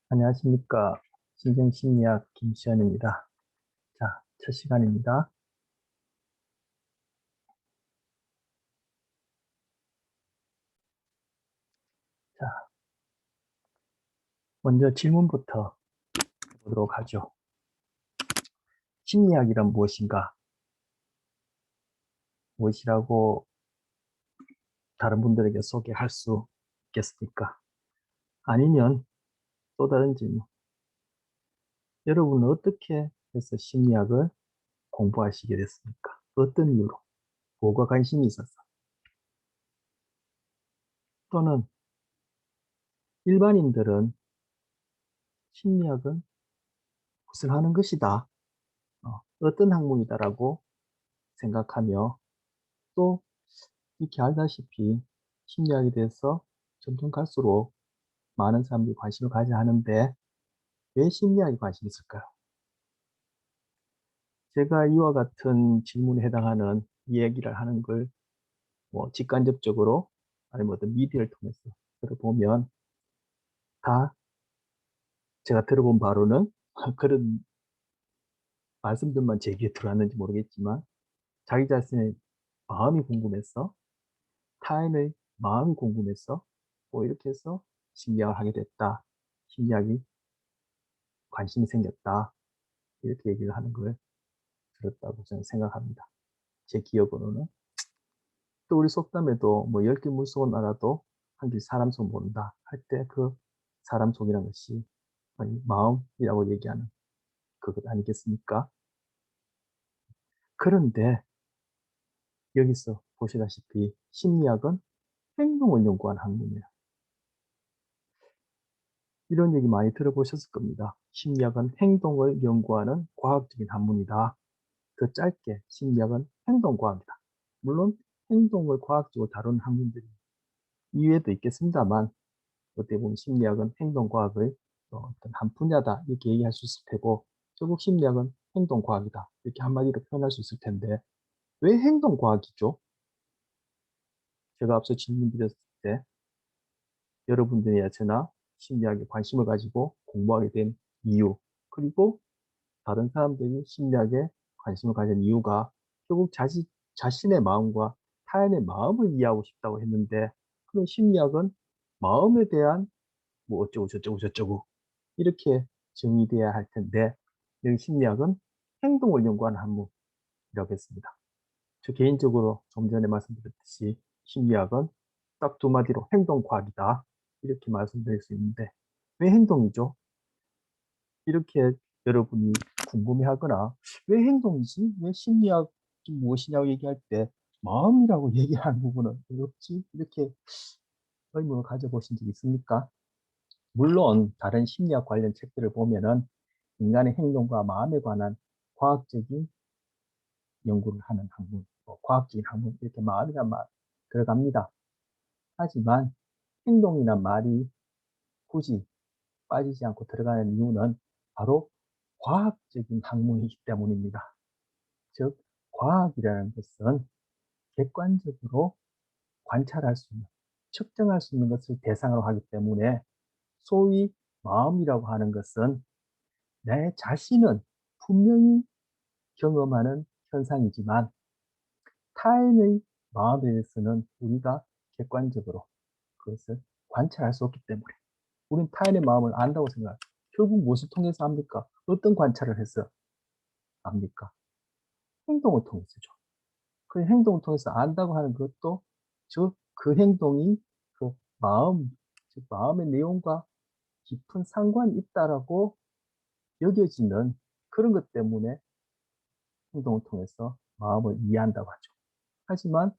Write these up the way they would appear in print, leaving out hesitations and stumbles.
안녕하십니까. 신경심리학 김시현입니다. 자, 첫 시간입니다. 자, 먼저 질문부터 보도록 하죠. 심리학이란 무엇인가? 무엇이라고 다른 분들에게 소개할 수 있겠습니까? 아니면 또 다른 질문. 여러분은 어떻게 해서 심리학을 공부하시게 됐습니까? 어떤 이유로? 뭐가 관심이 있어서? 또는 일반인들은 심리학은 무슨 하는 것이다. 어떤 학문이다라고 생각하며 또 이렇게 알다시피 심리학에 대해서 점점 갈수록 많은 사람들이 관심을 가져야 하는데 왜 심리학에 관심이 있을까요? 제가 이와 같은 질문에 해당하는 이야기를 하는 걸 뭐 직간접적으로 아니면 어떤 미디어를 통해서 들어보면 다 제가 들어본 바로는 그런 말씀들만 제 귀에 들어왔는지 모르겠지만 자기 자신의 마음이 궁금해서 타인의 마음이 궁금해서 뭐 이렇게 해서 심리학을 하게 됐다. 심리학이 관심이 생겼다. 이렇게 얘기를 하는 걸 들었다고 저는 생각합니다. 제 기억으로는. 또 우리 속담에도 뭐 10개 물속은 알아도 한 개 사람 속 모른다 할 때 그 사람 속이라는 것이 마음이라고 얘기하는 그것 아니겠습니까? 그런데 여기서 보시다시피 심리학은 행동을 연구하는 학문이에요. 이런 얘기 많이 들어보셨을 겁니다. 심리학은 행동을 연구하는 과학적인 학문이다. 더 짧게 심리학은 행동과학이다. 물론 행동을 과학적으로 다루는 학문들이 이외에도 있겠습니다만 어떻게 보면 심리학은 행동과학의 어떤 한 분야다 이렇게 얘기할 수 있을 테고 결국 심리학은 행동과학이다 이렇게 한마디로 표현할 수 있을 텐데 왜 행동과학이죠? 제가 앞서 질문 드렸을 때 여러분들이나 저나 심리학에 관심을 가지고 공부하게 된 이유 그리고 다른 사람들이 심리학에 관심을 가진 이유가 결국 자신의 마음과 타인의 마음을 이해하고 싶다고 했는데 그런 심리학은 마음에 대한 뭐 어쩌고 저쩌고 저쩌고 이렇게 정의돼야 할 텐데 여기 심리학은 행동을 연구하는 학문이라고 했습니다. 저 개인적으로 좀 전에 말씀드렸듯이 심리학은 딱 두 마디로 행동과학이다 이렇게 말씀드릴 수 있는데 왜 행동이죠? 이렇게 여러분이 궁금해하거나 왜 행동이지? 왜 심리학이 무엇이냐고 얘기할 때 마음이라고 얘기하는 부분은 왜 없지? 이렇게 의문을 가져보신 적 있습니까? 물론 다른 심리학 관련 책들을 보면은 인간의 행동과 마음에 관한 과학적인 연구를 하는 학문, 과학적인 학문 이렇게 마음이란 말 들어갑니다. 하지만 행동이란 말이 굳이 빠지지 않고 들어가는 이유는 바로 과학적인 학문이기 때문입니다. 즉, 과학이라는 것은 객관적으로 관찰할 수 있는, 측정할 수 있는 것을 대상으로 하기 때문에 소위 마음이라고 하는 것은 내 자신은 분명히 경험하는 현상이지만 타인의 마음에 대해서는 우리가 객관적으로 그것을 관찰할 수 없기 때문에 우린 타인의 마음을 안다고 생각해요. 결국 무엇을 통해서 합니까? 어떤 관찰을 해서 압니까? 행동을 통해서죠. 그 행동을 통해서 안다고 하는 것도 즉 그 행동이 그 마음, 즉 마음의 내용과 깊은 상관이 있다라고 여겨지는 그런 것 때문에 행동을 통해서 마음을 이해한다고 하죠. 하지만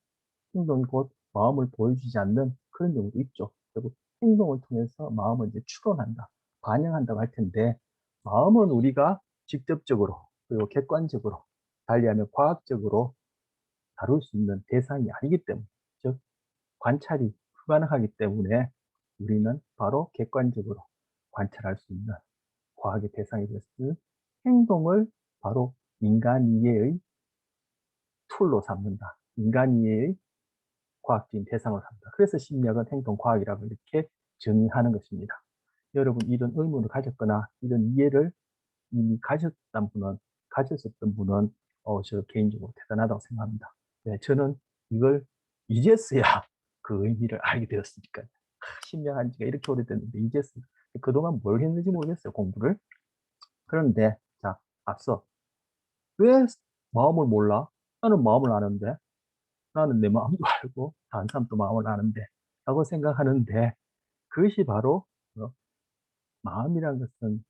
행동이 곧 마음을 보여주지 않는 그런 경우도 있죠. 결국 행동을 통해서 마음을 이제 추론한다, 반영한다고 할 텐데 마음은 우리가 직접적으로 그리고 객관적으로 달리하면 과학적으로 다룰 수 있는 대상이 아니기 때문에 즉 관찰이 불가능하기 때문에 우리는 바로 객관적으로 관찰할 수 있는 과학의 대상이 됐을 행동을 바로 인간 이해의 툴로 삼는다. 인간 이해의 과학적인 대상으로 삼는다. 그래서 심리학은 행동과학이라고 이렇게 정의하는 것입니다. 여러분 이런 의문을 가졌거나 이런 이해를 이미 가졌었던 분은 저 개인적으로 대단하다고 생각합니다. 네, 저는 이걸 이제서야 그 의미를 알게 되었으니까요. 심령한 지가 이렇게 오래됐는데 이제서야. 그동안 뭘 했는지 모르겠어요, 공부를. 그런데 자, 앞서 왜 마음을 몰라? 나는 마음을 아는데, 나는 내 마음도 알고 다른 사람도 마음을 아는데 라고 생각하는데, 그것이 바로 어, 마음이란 것은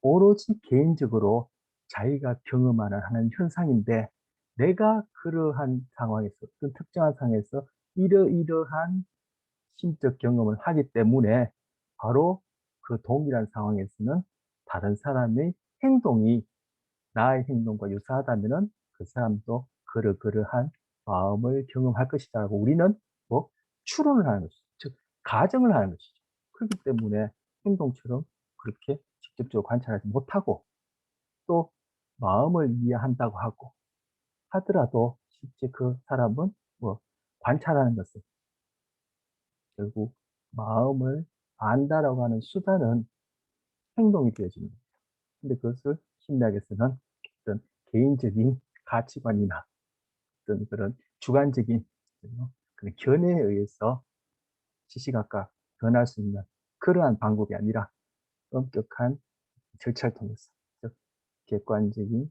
오로지 개인적으로 자기가 경험하는 하는 현상인데, 내가 그러한 상황에서, 어떤 특정한 상황에서 이러이러한 심적 경험을 하기 때문에 바로 그 동일한 상황에서는 다른 사람의 행동이 나의 행동과 유사하다면은 그 사람도 그러그러한 마음을 경험할 것이다라고 우리는 뭐 추론을 하는 것이죠. 즉, 가정을 하는 것이죠. 그렇기 때문에 행동처럼 그렇게 직접적으로 관찰하지 못하고, 또 마음을 이해한다고 하더라도 실제 그 사람은 뭐 관찰하는 것은 결국 마음을 안다라고 하는 수단은 행동이 되어지는 거예요. 근데 그것을 심리학에서는 어떤 개인적인 가치관이나 어떤 그런 주관적인 그런 견해에 의해서 시시각각 변할 수 있는 그러한 방법이 아니라 엄격한 절차를 통해서, 즉 객관적인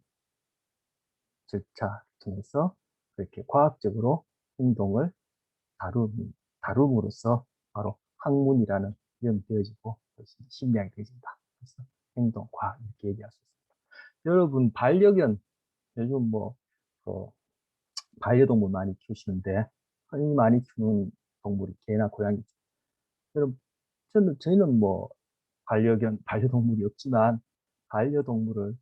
절차를 통해서 그렇게 과학적으로 행동을 다룸으로써 바로 학문이라는 이름이 되어지고 심리학이 되어진다. 그래서 행동과학 이렇게 얘기할 수 있습니다. 여러분 반려견, 요즘 뭐 어, 반려동물 많이 키우시는데 흔히 많이 키우는 동물이 개나 고양이죠. 여러분 저희는 뭐 반려동물이 없지만 반려동물을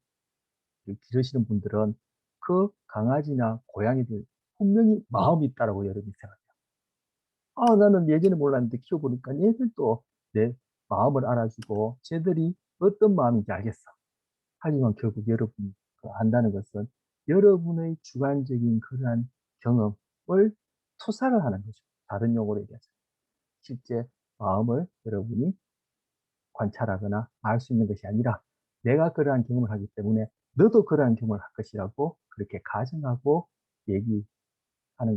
기르시는 분들은 그 강아지나 고양이들 분명히 마음이 있다라고 여러분이 생각해요. 나는 예전에 몰랐는데 키워보니까 얘들도 내 마음을 알아주고 쟤들이 어떤 마음인지 알겠어. 하지만 결국 여러분이 안다는 것은 여러분의 주관적인 그러한 경험을 투사를 하는 거죠. 다른 용어로 얘기하죠. 실제 마음을 여러분이 관찰하거나 알 수 있는 것이 아니라 내가 그러한 경험을 하기 때문에 너도 그러한 경험을 할 것이라고 그렇게 가정하고 얘기하는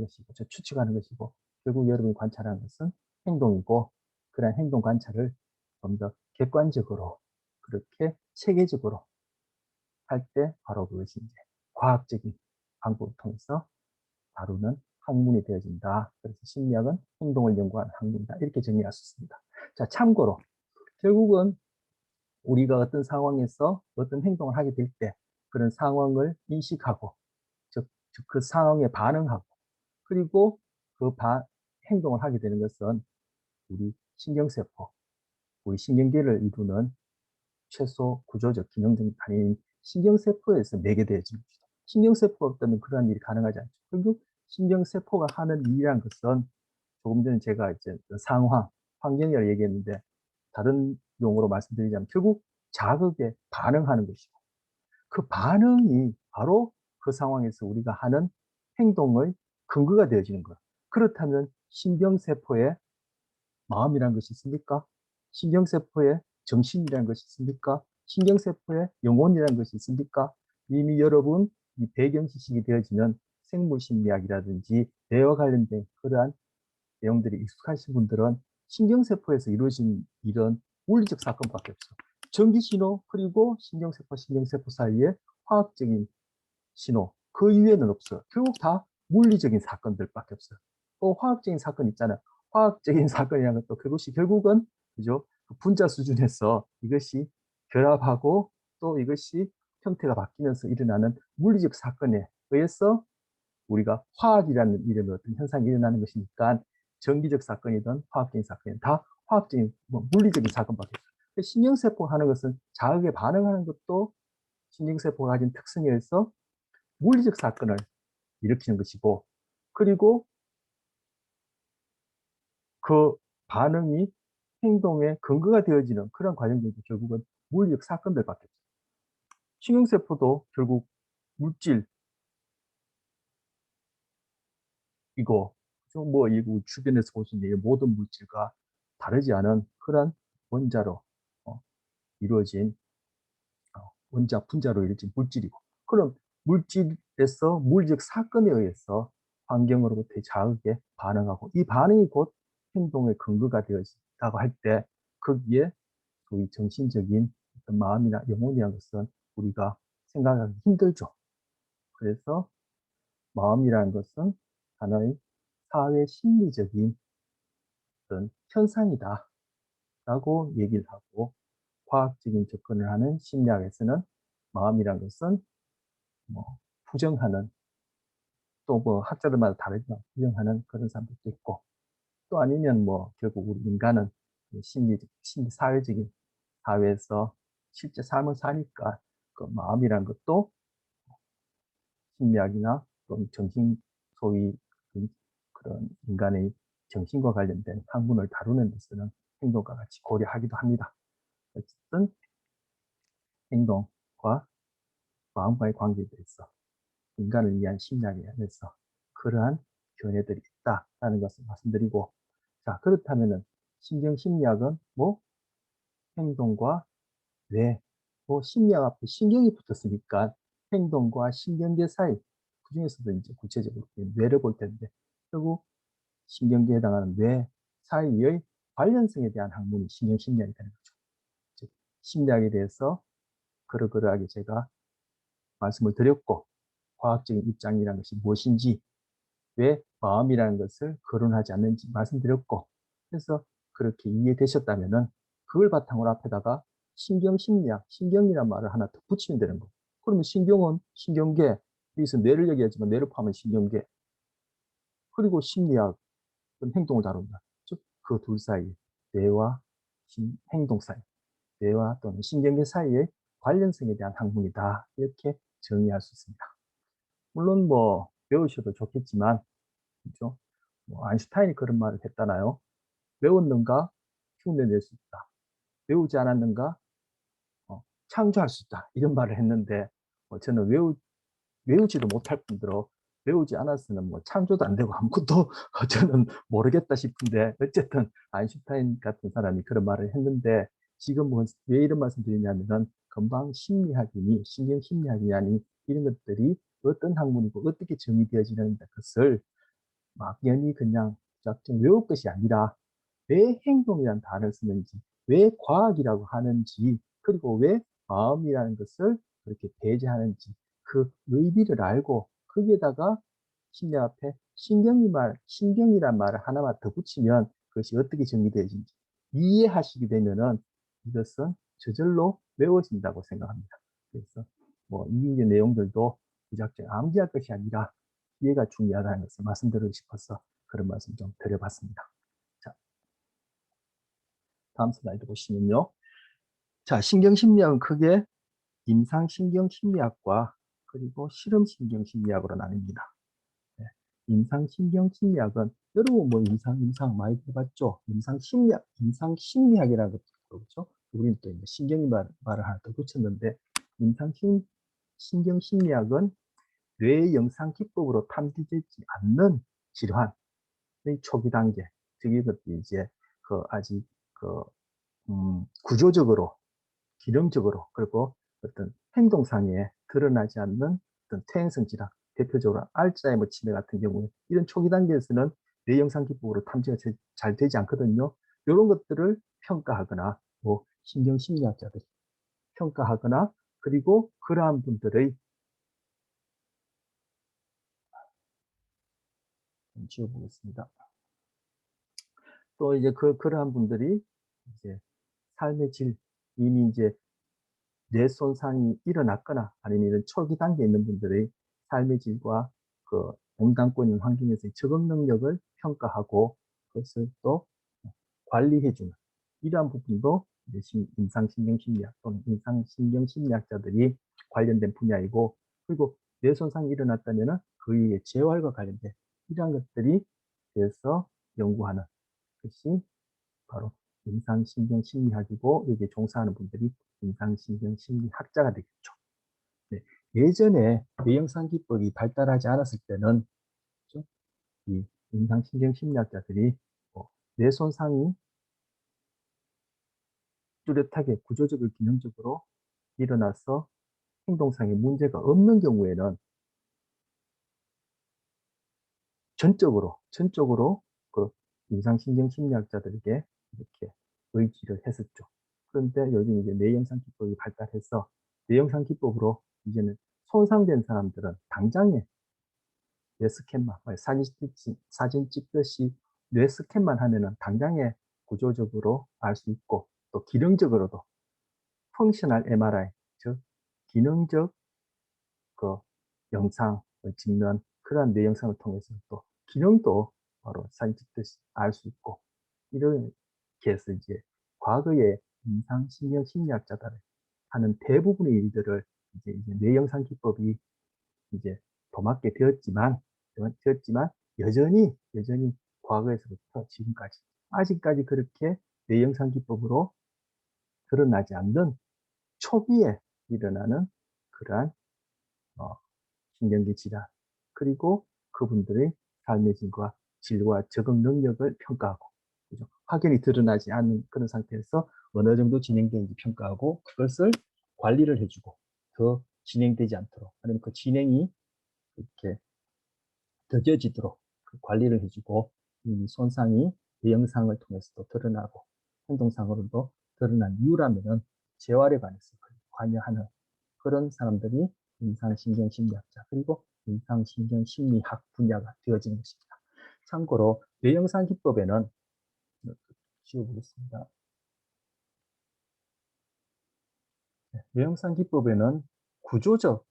것이고, 추측하는 것이고, 결국 여러분이 관찰하는 것은 행동이고, 그러한 행동 관찰을 좀 더 객관적으로 그렇게 체계적으로 할 때 바로 그것이 이제 과학적인 방법을 통해서 다루는 학문이 되어진다. 그래서 심리학은 행동을 연구하는 학문이다. 이렇게 정리할 수 있습니다. 자, 참고로 결국은 우리가 어떤 상황에서 어떤 행동을 하게 될 때 그런 상황을 인식하고, 즉 그 상황에 반응하고, 그리고 그 행동을 하게 되는 것은 우리 신경세포, 우리 신경계를 이루는 최소 구조적 기능적 단위인 신경세포에서 매개되어지는 것이죠. 신경세포가 없다면 그러한 일이 가능하지 않죠. 결국 신경세포가 하는 일이란 것은, 조금 전에 제가 이제 환경이라고 얘기했는데 다른 용어로 말씀드리자면 결국 자극에 반응하는 것이고, 그 반응이 바로 그 상황에서 우리가 하는 행동의 근거가 되어지는 거예요. 그렇다면 신경세포에 마음이라는 것이 있습니까? 신경세포에 정신이라는 것이 있습니까? 신경세포에 영혼이라는 것이 있습니까? 이미 여러분 이 배경 지식이 되어지는 생물심리학이라든지 뇌와 관련된 그러한 내용들이 익숙하신 분들은 신경세포에서 이루어진 이런 물리적 사건밖에 없어요. 전기신호, 그리고 신경세포 사이에 화학적인 신호, 그 이외에는 없어요. 결국 다 물리적인 사건들밖에 없어요. 또 화학적인 사건 있잖아요. 화학적인 사건이라는 것도 그것이 결국은, 그죠? 그 분자 수준에서 이것이 결합하고 또 이것이 형태가 바뀌면서 일어나는 물리적 사건에 의해서 우리가 화학이라는 이름의 어떤 현상이 일어나는 것이니까, 전기적 사건이든 화학적인 사건이든 다 화학적인, 물리적인 사건밖에 없어요. 신경세포 하는 것은 자극에 반응하는 것도 신경세포가 가진 특성에 의해서 물리적 사건을 일으키는 것이고, 그리고 그 반응이 행동의 근거가 되어지는 그런 과정들도 결국은 물리적 사건들밖에 없어요. 신경세포도 결국 물질이고, 이 주변에서 볼 수 있는 모든 물질과 다르지 않은 그런 원자로 이루어진 원자, 분자로 이루어진 물질이고, 그럼 물질에서 물리적 사건에 의해서 환경으로부터의 자극에 반응하고, 이 반응이 곧 행동의 근거가 되어진다고 할 때, 거기에 소위 정신적인 어떤 마음이나 영혼이라는 것은 우리가 생각하기 힘들죠. 그래서 마음이라는 것은 하나의 사회 심리적인 어떤 현상이다 라고 얘기를 하고, 과학적인 접근을 하는 심리학에서는 마음이란 것은 뭐 부정하는, 또 뭐 학자들마다 다르지만 부정하는 그런 사람들도 있고, 또 아니면 뭐 결국 우리 인간은 사회적인 사회에서 실제 삶을 사니까 그 마음이란 것도 심리학이나 또는 소위 그런 인간의 정신과 관련된 학문을 다루는 데서는 행동과 같이 고려하기도 합니다. 어쨌든 행동과 마음과의 관계에 대해서 인간을 위한 심리학에 의해서 그러한 견해들이 있다라는 것을 말씀드리고, 자, 그렇다면은 신경심리학은 뭐 행동과 뇌, 뭐 심리학 앞에 신경이 붙었으니까 행동과 신경계 사이, 그 중에서도 이제 구체적으로 뇌를 볼 텐데, 결국 신경계에 해당하는 뇌 사이의 관련성에 대한 학문이 신경심리학이 되는 거죠. 즉, 심리학에 대해서 그러그러하게 제가 말씀을 드렸고, 과학적인 입장이라는 것이 무엇인지, 왜 마음이라는 것을 거론하지 않는지 말씀드렸고, 그래서 그렇게 이해되셨다면은 그걸 바탕으로 앞에다가 신경심리학, 신경이란 말을 하나 더 붙이면 되는 거예요. 그러면 신경은 신경계, 여기서 뇌를 얘기하지만 뇌를 포함한 신경계, 그리고 심리학은 행동을 다룬다. 즉, 그 둘 사이, 뇌와 행동 사이, 뇌와 또는 신경계 사이의 관련성에 대한 학문이다. 이렇게 정의할 수 있습니다. 물론 뭐 배우셔도 좋겠지만, 그죠? 뭐 아인슈타인이 그런 말을 했잖아요. 외웠는가 흉내낼 수 있다. 외우지 않았는가 창조할 수 있다. 이런 말을 했는데, 저는 외우지도 못할 뿐더러 외우지 않았으면 뭐 창조도 안 되고 아무것도 저는 모르겠다 싶은데, 어쨌든 아인슈타인 같은 사람이 그런 말을 했는데, 지금 뭐 왜 이런 말씀 드리냐면은 금방 심리학이니 신경심리학이니 이런 것들이 어떤 학문이고 어떻게 정의되어지는 것을 막연히 그냥 무작정 외울 것이 아니라, 왜 행동이라는 단어를 쓰는지, 왜 과학이라고 하는지, 그리고 왜 마음이라는 것을 그렇게 배제하는지, 그 의미를 알고 거기에다가 심리학 앞에 신경이란 말을 하나만 더 붙이면 그것이 어떻게 정의되어진지 이해하시게 되면은 이것은 저절로 외워진다고 생각합니다. 그래서 뭐 이후의 내용들도 무작정 암기할 것이 아니라 이해가 중요하다는 것을 말씀드리고 싶어서 그런 말씀 좀 드려봤습니다. 자, 다음 슬라이드 보시면요. 자, 신경심리학은 크게 임상신경심리학과 그리고 실험신경심리학으로 나뉩니다. 네. 임상신경심리학은 여러분 뭐 임상 많이 들어봤죠? 임상심리학이라는 것도 그렇죠. 우리는 또 이제 신경이 말을 하나 더 붙였는데, 임상신경심리학은 뇌의 영상 기법으로 탐지되지 않는 질환의 초기 단계, 즉 이것도 이제 아직 구조적으로, 기능적으로, 그리고 어떤 행동상에 드러나지 않는 어떤 퇴행성 질환, 대표적으로 알츠하이머 치매 같은 경우에 이런 초기 단계에서는 뇌영상 기법으로 탐지가 잘 되지 않거든요. 이런 것들을 평가하거나 뭐 신경심리학자들이 평가하거나, 그리고 그러한 분들의 좀 지워보겠습니다. 또 이제 그러한 분들이 이제 삶의 질, 이미 이제 뇌 손상이 일어났거나 아니면 이런 초기 단계에 있는 분들의 삶의 질과 그 동당권인 환경에서의 적응 능력을 평가하고 그것을 또 관리해주는 이러한 부분도 임상신경심리학 또는 임상신경심리학자들이 관련된 분야이고, 그리고 뇌 손상이 일어났다면 그의 재활과 관련된 이러한 것들이 돼서 연구하는 것이 바로 임상신경심리학이고, 여기에 종사하는 분들이 임상신경심리학자가 되겠죠. 네. 예전에 뇌영상 기법이 발달하지 않았을 때는, 그렇죠? 이 임상신경심리학자들이 뇌 손상이 뚜렷하게 구조적으로 기능적으로 일어나서 행동상의 문제가 없는 경우에는 전적으로 그 임상신경 심리학자들에게 이렇게 의지를 했었죠. 그런데 요즘 이제 뇌영상 기법이 발달해서 뇌영상 기법으로 이제는 손상된 사람들은 당장에 뇌 스캔만, 사진 찍듯이 뇌 스캔만 하면은 당장에 구조적으로 알 수 있고, 또 기능적으로도 펑셔널 MRI, 즉 기능적 그 영상을 찍는 그러한 뇌 영상을 통해서 또 기능도 바로 사진 찍듯이 알 수 있고, 이렇게 해서 이제 과거에 임상신경 심리학자들 하는 대부분의 일들을 이제 뇌 영상 기법이 이제 도맡게 되었지만 여전히 과거에서부터 지금까지 아직까지 그렇게 뇌 영상 기법으로 드러나지 않는 초기에 일어나는 그러한 어, 신경계 질환, 그리고 그분들의 삶의 질과 적응 능력을 평가하고, 그죠? 확연히 드러나지 않는 그런 상태에서 어느 정도 진행되는지 평가하고, 그것을 관리를 해주고 더 진행되지 않도록, 아니면 그 진행이 이렇게 더뎌지도록 그 관리를 해주고, 이 손상이 내 영상을 통해서도 드러나고 행동상으로도 드러난 이유라면은 재활에 관해서 관여하는 그런 사람들이 임상신경심리학자, 그리고 임상신경심리학 분야가 되어지는 것입니다. 참고로 뇌영상 기법에는 지워보겠습니다. 뇌영상 기법에는 구조적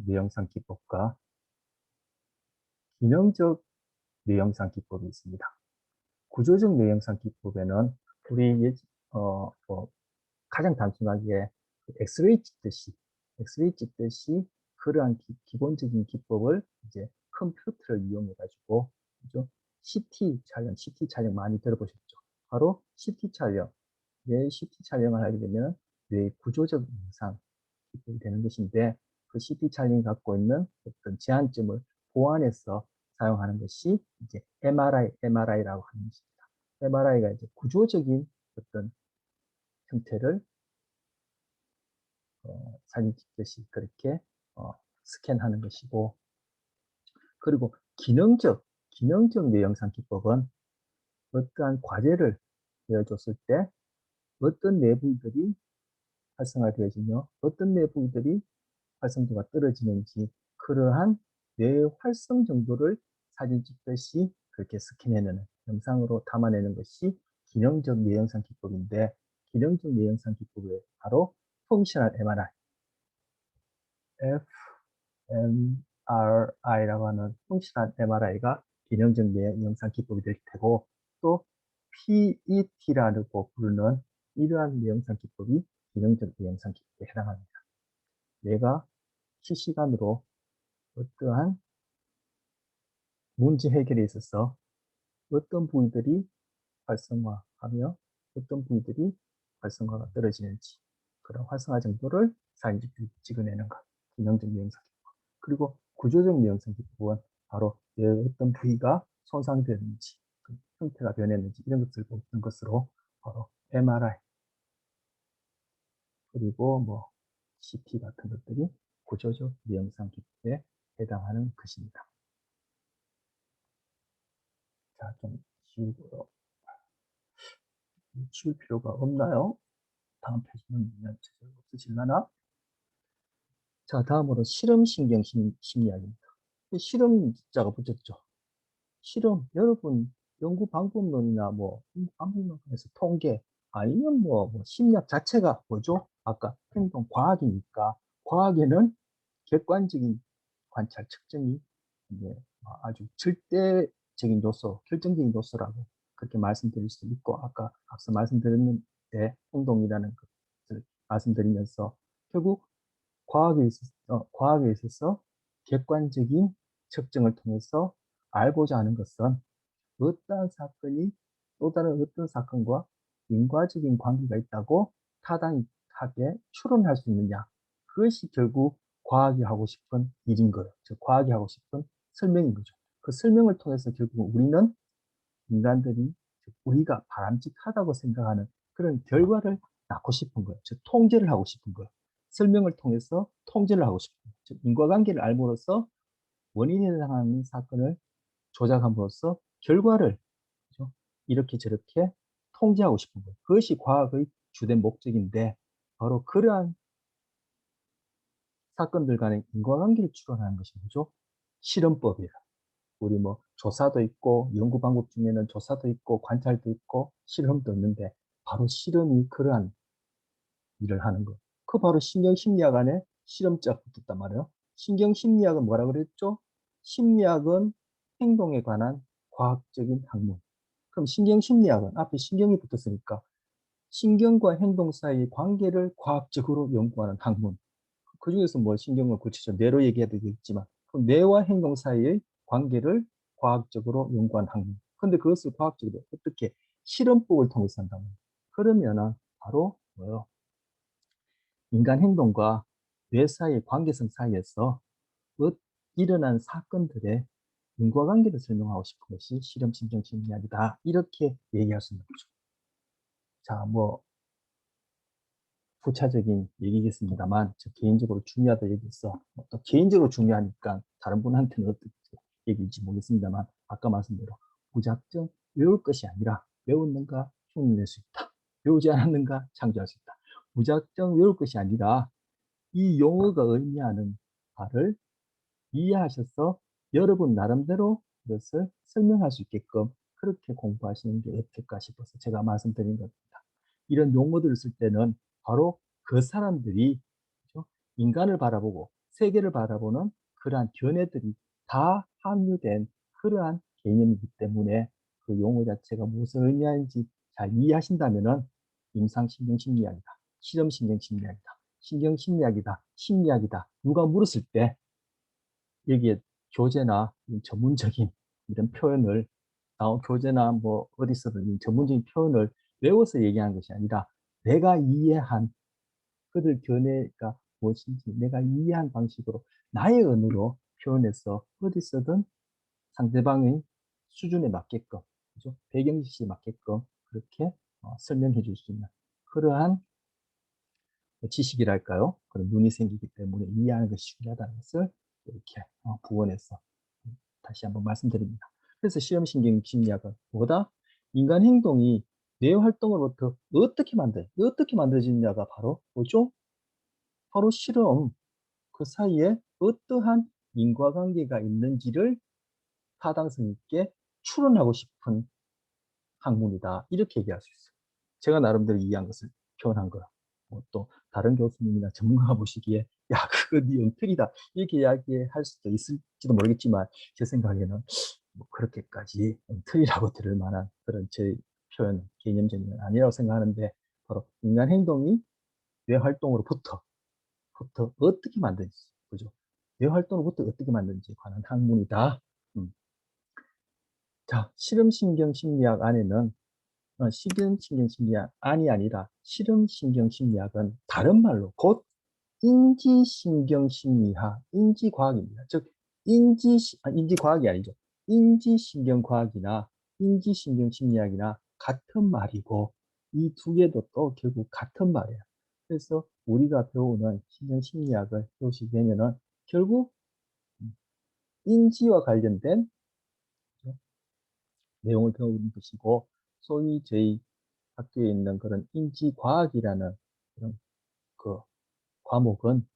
뇌영상 기법과 기능적 뇌영상 기법이 있습니다. 구조적 뇌영상 기법에는 우리 뭐 가장 단순하게 엑스레이 찍듯이 그러한 기본적인 기법을 이제 컴퓨터를 이용해 가지고, 그죠? CT 촬영 많이 들어보셨죠? 바로 CT 촬영. 뇌 CT 촬영을 하게 되면 뇌 구조적 영상 기법이 되는 것인데, 그 CT 촬영이 갖고 있는 어떤 제한점을 보완해서 사용하는 것이 이제 MRI라고 하는 것입니다. MRI가 이제 구조적인 어떤 형태를 사진 찍듯이 그렇게 스캔하는 것이고, 그리고 기능적 뇌영상 기법은 어떠한 과제를 내어줬을 때 어떤 내부들이 활성화되어지며 어떤 내부들이 활성도가 떨어지는지, 그러한 뇌의 활성 정도를 사진 찍듯이 그렇게 스캔해내는, 영상으로 담아내는 것이 기능적 뇌영상 기법인데, 기능적 뇌영상 기법에 바로 펑셔널 MRI, fMRI라고 하는 펑셔널 MRI가 기능적 뇌영상 기법이 될 테고, 또 PET라고 부르는 이러한 뇌영상 기법이 기능적 뇌영상 기법에 해당합니다. 뇌가 실시간으로 어떠한 문제 해결에 있어서 어떤 부위들이 활성화하며 어떤 부위들이 활성화가 떨어지는지, 그런 활성화 정도를 사진 찍어내는 것, 기능적 뇌영상 기법. 그리고 구조적 뇌영상 기법은 바로 어떤 부위가 손상되는지, 그 형태가 변했는지 이런 것들을 보는 것으로 바로 MRI, 그리고 뭐 CT 같은 것들이 구조적 뇌영상 기법에 해당하는 것입니다. 자, 좀 지우고요. 지울 필요가 없나요? 다음 페이지는 제재가 없으실라나? 자, 다음으로 실험신경 심리학입니다. 실험자가 붙였죠. 실험, 여러분, 연구 방법론이나 뭐, 방법론에서 통계, 아니면 뭐 심리학 자체가 뭐죠? 아까 행동 과학이니까, 과학에는 객관적인 관찰, 측정이 이제 아주 절대적인 요소, 결정적인 요소라고 그렇게 말씀드릴 수 있고, 아까 앞서 말씀드렸는데 행동이라는 것을 말씀드리면서 결국 과학에 있어서 객관적인 측정을 통해서 알고자 하는 것은 어떠한 사건이 또 다른 어떤 사건과 인과적인 관계가 있다고 타당하게 추론할 수 있느냐. 그것이 결국 과학이 하고 싶은 일인 거예요. 즉, 과학이 하고 싶은 설명인 거죠. 그 설명을 통해서 결국 우리는 인간들이 우리가 바람직하다고 생각하는 그런 결과를 낳고 싶은 거예요. 즉 통제를 하고 싶은 거예요. 설명을 통해서 통제를 하고 싶은 거예요. 즉 인과관계를 알므로써 원인에 해당하는 사건을 조작함으로써 결과를, 그죠? 이렇게 저렇게 통제하고 싶은 거예요. 그것이 과학의 주된 목적인데 바로 그러한 사건들 간의 인과관계를 추론하는 것이 뭐죠? 실험법이에요. 우리 뭐 조사도 있고 연구 방법 중에는 조사도 있고 관찰도 있고 실험도 있는데 바로 실험이 그러한 일을 하는 거. 그 바로 신경심리학 안에 실험자가 붙었단 말이에요. 신경심리학은 뭐라 그랬죠? 심리학은 행동에 관한 과학적인 학문. 그럼 신경심리학은 앞에 신경이 붙었으니까 신경과 행동 사이의 관계를 과학적으로 연구하는 학문. 그 중에서 뭐 신경을 구체적으로 뇌로 얘기해도 되겠지만 그 뇌와 행동 사이의 관계를 과학적으로 연구한 학문. 근데 그것을 과학적으로 어떻게 실험법을 통해서 한다면 그러면은 바로 뭐요? 인간 행동과 뇌 사이의 관계성 사이에서 일어난 사건들의 인과관계를 설명하고 싶은 것이 실험신경심리학이다. 이렇게 얘기할 수 있는 거죠. 자, 뭐 부차적인 얘기겠습니다만 저 개인적으로 중요하다 얘기했어. 또 개인적으로 중요하니까 다른 분한테는 어떻게 얘기일지 모르겠습니다만 아까 말씀대로 무작정 외울 것이 아니라 외웠는가 흉내낼 수 있다. 외우지 않았는가 창조할 수 있다. 무작정 외울 것이 아니라 이 용어가 의미하는 바를 이해하셔서 여러분 나름대로 그것을 설명할 수 있게끔 그렇게 공부하시는 게 어떨까 싶어서 제가 말씀드린 겁니다. 이런 용어들을 쓸 때는 바로 그 사람들이, 그죠? 인간을 바라보고 세계를 바라보는 그러한 견해들이 다 함유된 그러한 개념이기 때문에 그 용어 자체가 무엇을 의미하는지 잘 이해하신다면은 임상신경심리학이다, 실험신경심리학이다, 신경심리학이다, 심리학이다 누가 물었을 때 여기에 교재나 전문적인 이런 표현을 교재나 뭐 어디서든 전문적인 표현을 외워서 얘기하는 것이 아니라 내가 이해한 그들 견해가 무엇인지 내가 이해한 방식으로 나의 언어로 표현해서 어디서든 상대방의 수준에 맞게끔, 그죠? 배경지시에 맞게끔 그렇게 설명해 줄 수 있는 그러한 지식이랄까요? 그런 눈이 생기기 때문에 이해하는 것이 중요하다는 것을 이렇게 부원해서 다시 한번 말씀드립니다. 그래서 실험신경심리학은 뭐다? 인간 행동이 뇌 활동으로부터 어떻게 만들어지느냐가 바로 뭐죠? 바로 실험, 그 사이에 어떠한 인과관계가 있는지를 타당성 있게 추론하고 싶은 학문이다. 이렇게 얘기할 수 있어요. 제가 나름대로 이해한 것을 표현한 거야. 또 다른 교수님이나 전문가가 보시기에 야 그거 네 엉터리다 이렇게 이야기할 수도 있을지도 모르겠지만 제 생각에는 뭐 그렇게까지 엉터리라고 들을 만한 그런 제 표현 개념적인 아니라고 생각하는데 바로 인간 행동이 뇌 활동으로부터 어떻게 만드는지, 그죠? 뇌 활동으로부터 어떻게 만드는지에 관한 학문이다. 음. 자, 실험신경심리학 안에는 실험신경심리학이 아니라 실험신경심리학은 다른 말로 곧 인지신경심리학, 인지과학입니다. 즉 인지과학이 아니죠. 인지신경과학이나 인지신경심리학이나 같은 말이고 이 두 개도 또 결국 같은 말이에요. 그래서 우리가 배우는 신경심리학을 배우시게 되면은 결국 인지와 관련된 내용을 배우는 것이고 소위 저희 학교에 있는 그런 인지과학이라는 그런 그 과목은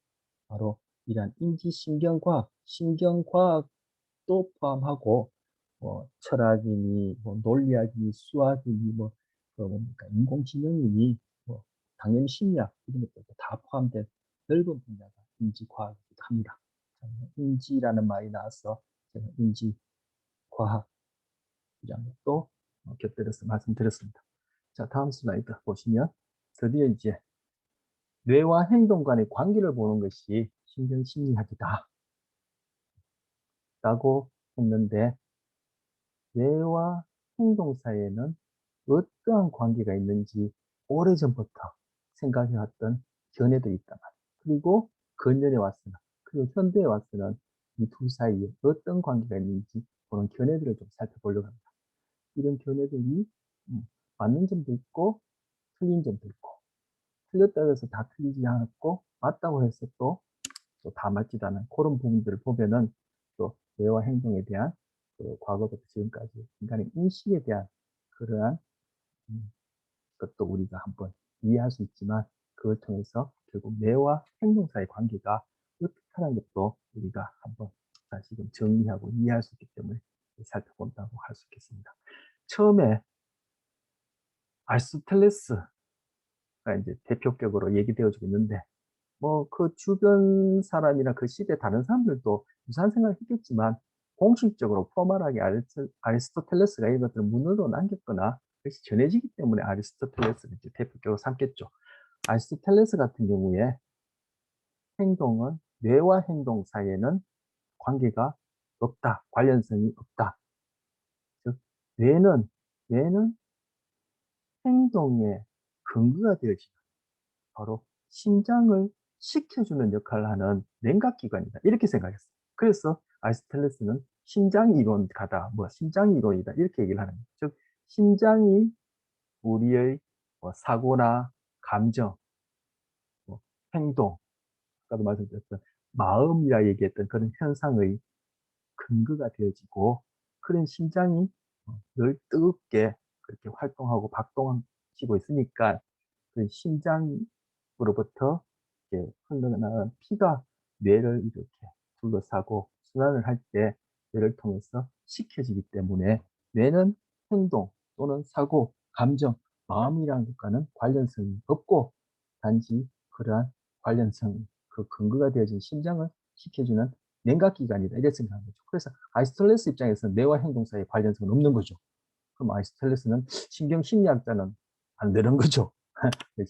바로 이러한 인지신경과학, 신경과학도 포함하고 철학이니 뭐 논리학이니 수학이니 그 뭡니까 인공지능이니 뭐 당연히 심리학 이런 것들도 다 포함된 넓은 분야가 인지과학이기도 합니다. 인지라는 말이 나와서 제가 인지과학이라는 것도 곁들여서 말씀드렸습니다. 자, 다음 슬라이드 보시면 드디어 이제 뇌와 행동 간의 관계를 보는 것이 신경심리학이다 라고 했는데 뇌와 행동 사이에는 어떠한 관계가 있는지 오래전부터 생각해왔던 견해도 있다. 그리고 근현에 와서는 그리고 현대에 와서는 이 둘 사이에 어떤 관계가 있는지 그런 견해들을 좀 살펴보려고 합니다. 이런 견해들이 맞는 점도 있고 틀린 점도 있고, 틀렸다고 해서 다 틀리지 않았고 맞다고 해서 또 다 맞지도 않은 그런 부분들을 보면은 또 뇌와 행동에 대한 그 과거부터 지금까지 인간의 인식에 대한 그러한 음, 것도 우리가 한번 이해할 수 있지만, 그걸 통해서 결국 뇌와 행동 사이의 관계가 어떻다는 것도 우리가 한번 다시금 정리하고 이해할 수 있기 때문에 살펴본다고 할 수 있겠습니다. 처음에 아리스토텔레스가 이제 대표격으로 얘기되어지고 있는데, 뭐 그 주변 사람이나 그 시대 다른 사람들도 유사한 생각을 했겠지만, 공식적으로 포멀하게 아리스토텔레스가 이것들을 문으로 남겼거나 그것이 전해지기 때문에 아리스토텔레스를 이제 대표적으로 삼겠죠. 아리스토텔레스 같은 경우에 행동은 뇌와 행동 사이에는 관계가 없다, 관련성이 없다. 즉 뇌는 행동의 근거가 되어지는, 바로 심장을 식혀주는 역할을 하는 냉각기관이다, 이렇게 생각했어요. 그래서 아리스토텔레스는 심장이론가다, 뭐 심장이론이다, 이렇게 얘기를 하는 거예요. 즉 심장이 우리의 뭐 사고나 감정, 뭐 행동, 아까도 말씀드렸던 마음이라 얘기했던 그런 현상의 근거가 되어지고, 그런 심장이 늘 뜨겁게 그렇게 활동하고 박동시고 있으니까 그 심장으로부터 이렇게 흘러나가는 피가 뇌를 이렇게 둘러싸고 순환을 할 때 뇌를 통해서 식혀지기 때문에, 뇌는 행동 또는 사고, 감정, 마음이라는 것과는 관련성이 없고, 단지 그러한 관련성, 그 근거가 되어진 심장을 식혀주는 냉각기관이다, 이렇게 생각하는 거죠. 그래서 아리스토텔레스 입장에서는 뇌와 행동 사이에 관련성은 없는 거죠. 그럼 아리스토텔레스는 신경심리학자는 안 되는 거죠.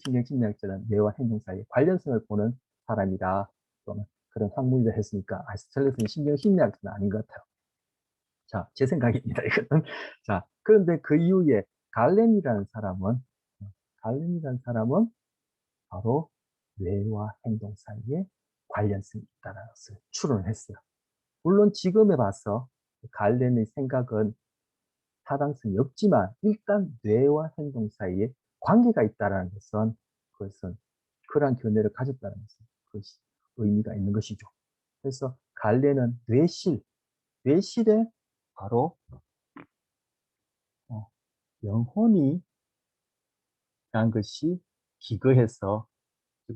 신경심리학자는 뇌와 행동 사이에 관련성을 보는 사람이다, 또는 그런 학문이다 했으니까 아리스토텔레스는 신경심리학자는 아닌 것 같아요. 자, 제 생각입니다, 이거는. 자, 그런데 그 이후에 갈렌이라는 사람은, 갈렌이라는 사람은 바로 뇌와 행동 사이에 관련성이 있다는 것을 추론을 했어요. 물론 지금에 봐서 갈렌의 생각은 타당성이 없지만, 일단 뇌와 행동 사이에 관계가 있다는 것은, 그것은 그러한 견해를 가졌다는 것은 그것이 의미가 있는 것이죠. 그래서 갈레는 뇌실에 바로 어, 영혼이란 것이 기거해서,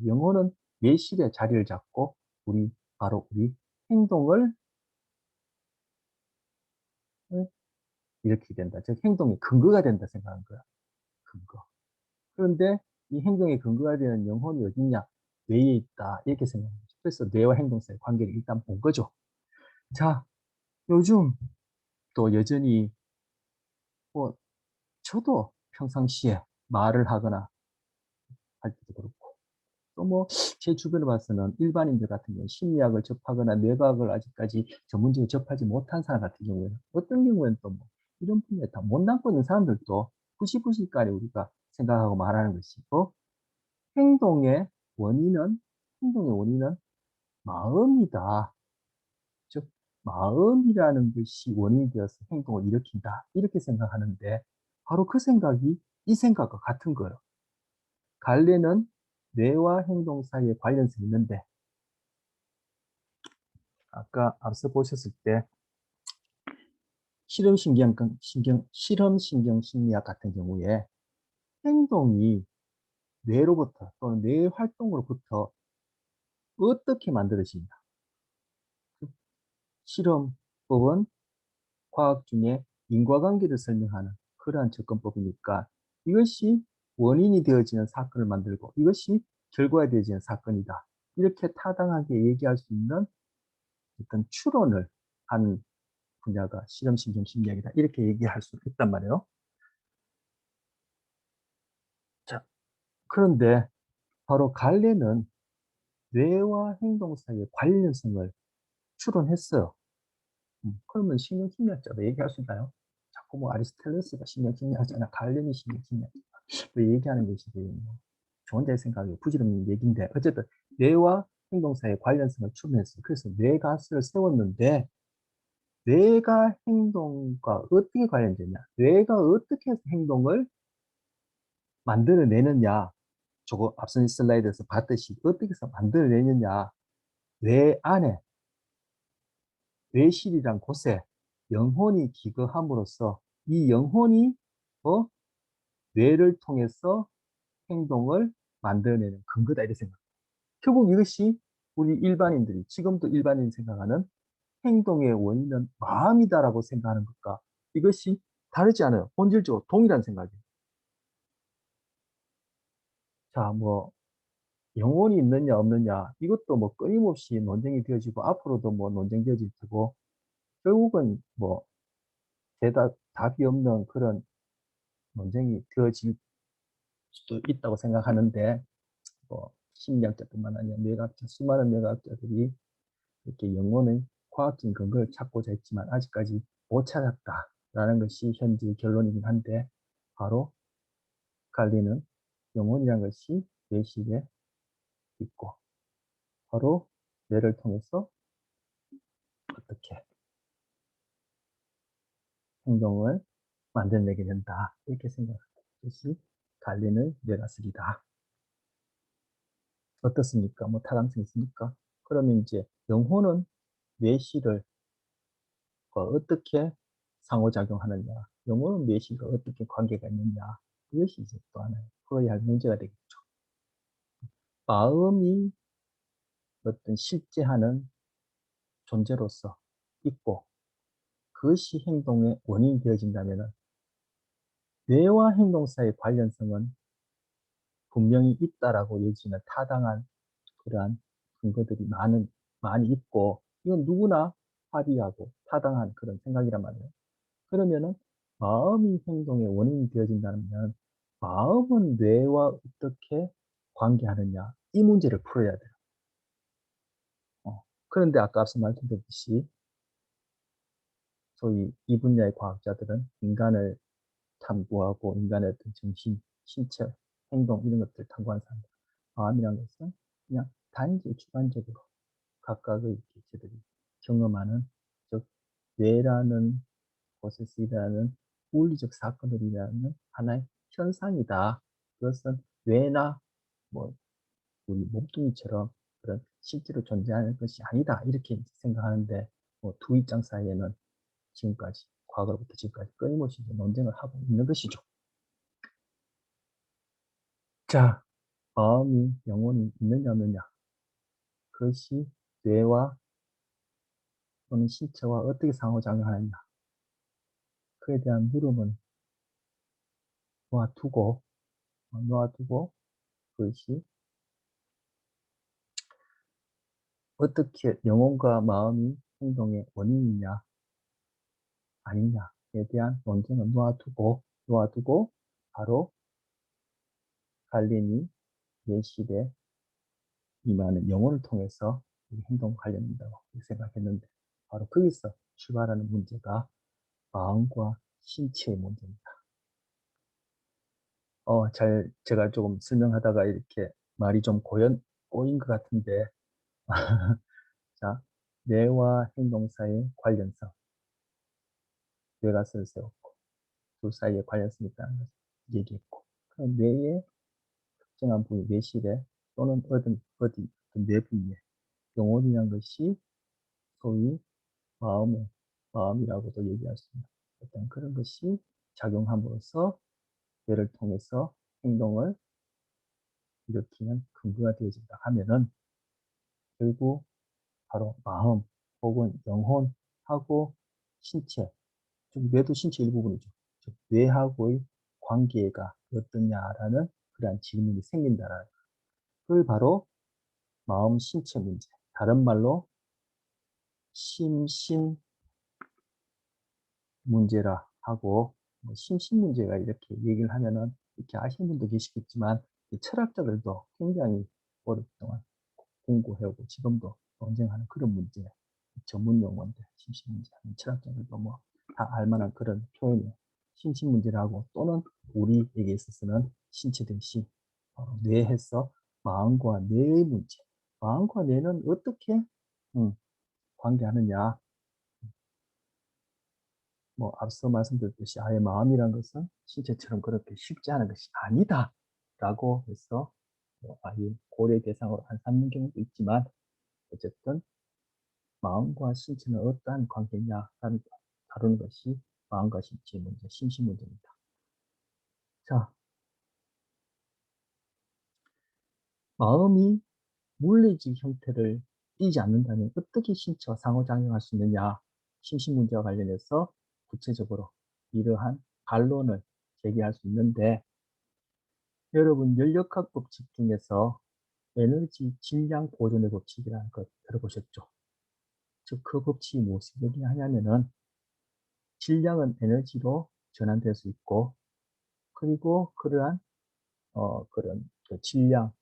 영혼은 뇌실에 자리를 잡고 바로 우리 행동을 일으키게 된다. 즉 행동의 근거가 된다 생각하는 거야. 근거. 그런데 이 행동의 근거가 되는 영혼이 어딨냐? 뇌에 있다, 이렇게 생각하는 거죠. 그래서 뇌와 행동 사이의 관계를 일단 본 거죠. 자, 요즘 또 여전히 뭐 저도 평상시에 말을 하거나 할 때도 그렇고, 또 뭐 제 주변에 봐서는 일반인들 같은 경우 심리학을 접하거나 뇌과학을 아직까지 전문적으로 접하지 못한 사람 같은 경우에는, 어떤 경우에는 또 뭐 이런 분야에 다 못 남고 있는 사람들도 부시부시까지 우리가 생각하고 말하는 것이고, 행동의 원인은 행동의 원인은 마음이다. 즉 마음이라는 것이 원인이 되어서 행동을 일으킨다, 이렇게 생각하는데, 바로 그 생각이 이 생각과 같은 거예요. 갈래는 뇌와 행동 사이에 관련성이 있는데, 아까 앞서 보셨을 때 실험신경 심리학 같은 경우에 행동이 뇌로부터 또는 뇌의 활동으로부터 어떻게 만들어진다. 실험법은 과학 중에 인과관계를 설명하는 그러한 접근법이니까, 이것이 원인이 되어지는 사건을 만들고 이것이 결과가 되어지는 사건이다, 이렇게 타당하게 얘기할 수 있는 어떤 추론을 하는 분야가 실험신경심리학이다, 이렇게 얘기할 수 있단 말이에요. 자, 그런데 바로 갈레는 뇌와 행동 사이의 관련성을 추론했어요. 그러면 신경심리학자도 얘기할 수 있나요? 자꾸 뭐 아리스토텔레스가 신경심리학자나 갈렌이 신경심리학자 또 얘기하는 것이 뭐 저 혼자의 생각이 부질없는 얘기인데, 어쨌든 뇌와 행동 사이의 관련성을 추론했어요. 그래서 뇌가스를 세웠는데, 뇌가 행동과 어떻게 관련되냐? 뇌가 어떻게 해서 행동을 만들어내느냐? 저거 앞선 슬라이드에서 봤듯이 어떻게 해서 만들어내느냐? 뇌 안에 뇌실이란 곳에 영혼이 기거함으로써 이 영혼이 뇌를 통해서 행동을 만들어내는 근거다 이렇게 생각합니다. 결국 이것이 우리 일반인들이 지금도 일반인이 생각하는 행동의 원인은 마음이다라고 생각하는 것과 이것이 다르지 않아요. 본질적으로 동일한 생각이에요. 자, 뭐 영혼이 있느냐 없느냐 이것도 뭐 끊임없이 논쟁이 되어지고 앞으로도 뭐 논쟁되어질 테고 결국은 뭐 답이 없는 그런 논쟁이 되어질 수도 있다고 생각하는데 뭐 심리학자뿐만 아니라 뇌과학자 수많은 뇌과학자들이 이렇게 영혼의 과학적인 근거를 찾고자 했지만 아직까지 못 찾았다라는 것이 현재 결론이긴 한데 바로 갈리는 영혼이라는 것이 뇌실에 있고 바로 뇌를 통해서 어떻게 행동을 만들어내게 된다 이렇게 생각합니다. 것이 갈리는 뇌가설이다. 어떻습니까? 뭐 타당성 있습니까? 그러면 이제 영혼은 뇌실을 어떻게 상호작용하느냐, 영혼은 뇌실과 어떻게 관계가 있느냐, 이것이 이제 또 하나의 풀어야 할 문제가 되겠죠. 마음이 어떤 실제하는 존재로서 있고 그것이 행동의 원인이 되어진다면 뇌와 행동 사이의 관련성은 분명히 있다라고 여기는 타당한 그러한 근거들이 많이 있고 이건 누구나 합의하고 타당한 그런 생각이란 말이에요. 그러면은 마음이 행동의 원인이 되어진다면 마음은 뇌와 어떻게 관계하느냐 이 문제를 풀어야 돼요. 그런데 아까 앞서 말씀드렸듯이 소위 이 분야의 과학자들은 인간을 탐구하고 인간의 어떤 정신, 신체, 행동 이런 것들을 탐구하는 사람들. 마음이라는 것은 그냥 단지 주관적으로 각각의 개체들이 경험하는 즉 뇌라는 곳에서 일어나는 물리적 사건들이 일어나는 하나의 현상이다. 그것은 뇌나 뭐 우리 몸뚱이처럼 그런 실제로 존재하는 것이 아니다. 이렇게 생각하는데 뭐 두 입장 사이에는 지금까지 과거로부터 지금까지 끊임없이 논쟁을 하고 있는 것이죠. 자, 마음이 영혼이 있느냐 없느냐 그것이 뇌와 또는 신체와 어떻게 상호작용하느냐 그에 대한 물음은 놓아두고 그것이 어떻게 영혼과 마음이 행동의 원인이냐 아니냐에 대한 논쟁을 놓아두고 바로 갈린이 뇌실에 임하는 영혼을 통해서 행동 관련된다고 생각했는데 바로 거기서 출발하는 문제가 마음과 신체의 문제입니다. 제가 조금 설명하다가 이렇게 말이 좀 꼬인 것 같은데 자, 뇌와 행동 사이의 관련성 뇌가설을 세웠고 두 사이의 관련성이 있다는 것을 얘기했고 그럼 뇌의 특정한 부위 뇌실에 또는 어떤 뇌 부위에 영혼이라는 것이 소위 마음이라고도 얘기할 수 있는 어떤 그런 것이 작용함으로써 뇌를 통해서 행동을 일으키는 근거가 되어진다 하면은 결국 바로 마음 혹은 영혼하고 신체, 즉 뇌도 신체 일부분이죠. 즉 뇌하고의 관계가 어떠냐라는 그러한 질문이 생긴다라는 그걸 바로 마음 신체 문제, 다른 말로 심신 문제라 하고 심신 문제가 이렇게 얘기를 하면은 이렇게 아시는 분도 계시겠지만 철학자들도 굉장히 오랫동안 공부해오고 지금도 논쟁하는 그런 문제 전문 용어인데 심신 문제 철학자들도 뭐 다 알만한 그런 표현이에요. 심신 문제라고 또는 우리에게 있어서는 신체 대신 뇌에서 마음과 뇌의 문제 마음과 뇌는 어떻게 관계하느냐 뭐 앞서 말씀드렸듯이 아예 마음이란 것은 신체처럼 그렇게 쉽지 않은 것이 아니다라고 해서 아예 고려 대상으로 안 삼는 경우도 있지만 어쨌든 마음과 신체는 어떠한 관계냐라는 다루는 것이 마음과 신체의 문제, 심신 문제입니다. 자, 마음이 물리적 형태를 띠지 않는다면 어떻게 신체와 상호작용할 수 있느냐, 심신 문제와 관련해서 구체적으로 이러한 반론을 제기할 수 있는데, 여러분 연력학 법칙 중에서 에너지 질량 보존의 법칙이라는 것 들어보셨죠? 즉 그 법칙이 무엇을 얘기하냐면은 질량은 에너지로 전환될 수 있고, 그리고 그러한 그런 그 질량과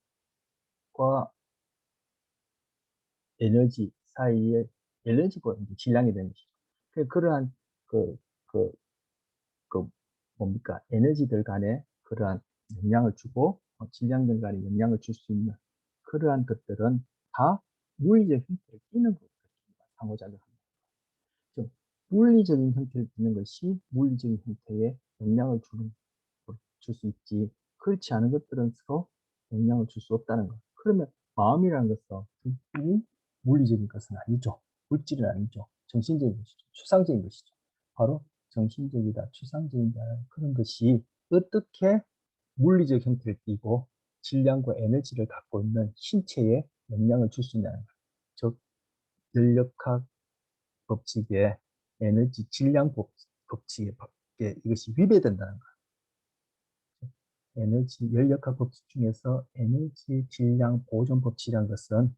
에너지 사이에 에너지고 이제 질량이 되는 것이죠. 그러한 그, 그, 그 뭡니까? 에너지들 간에 그러한 영향을 주고 질량들 간에 영향을 줄 수 있는 그러한 것들은 다 물리적 형태를 띠는 것입니다. 상호작용합니다. 즉, 물리적인 형태를 띠는 것이 물리적인 형태에 영향을 줄 수 있지, 그렇지 않은 것들은 서로 영향을 줄 수 없다는 것. 그러면 마음이라는 것은 불필히 물리적인 것은 아니죠. 물질은 아니죠. 정신적인 것이죠. 추상적인 것이죠. 바로 정신적이다, 추상적이다 그런 것이 어떻게 물리적 형태를 띠고 질량과 에너지를 갖고 있는 신체에 영향을 줄 수 있냐는 것. 즉, 전력학 법칙에 에너지 질량 법칙에 이것이 위배된다는 것. 에너지 연력학 법칙 중에서 에너지 질량 보존 법칙이라는 것은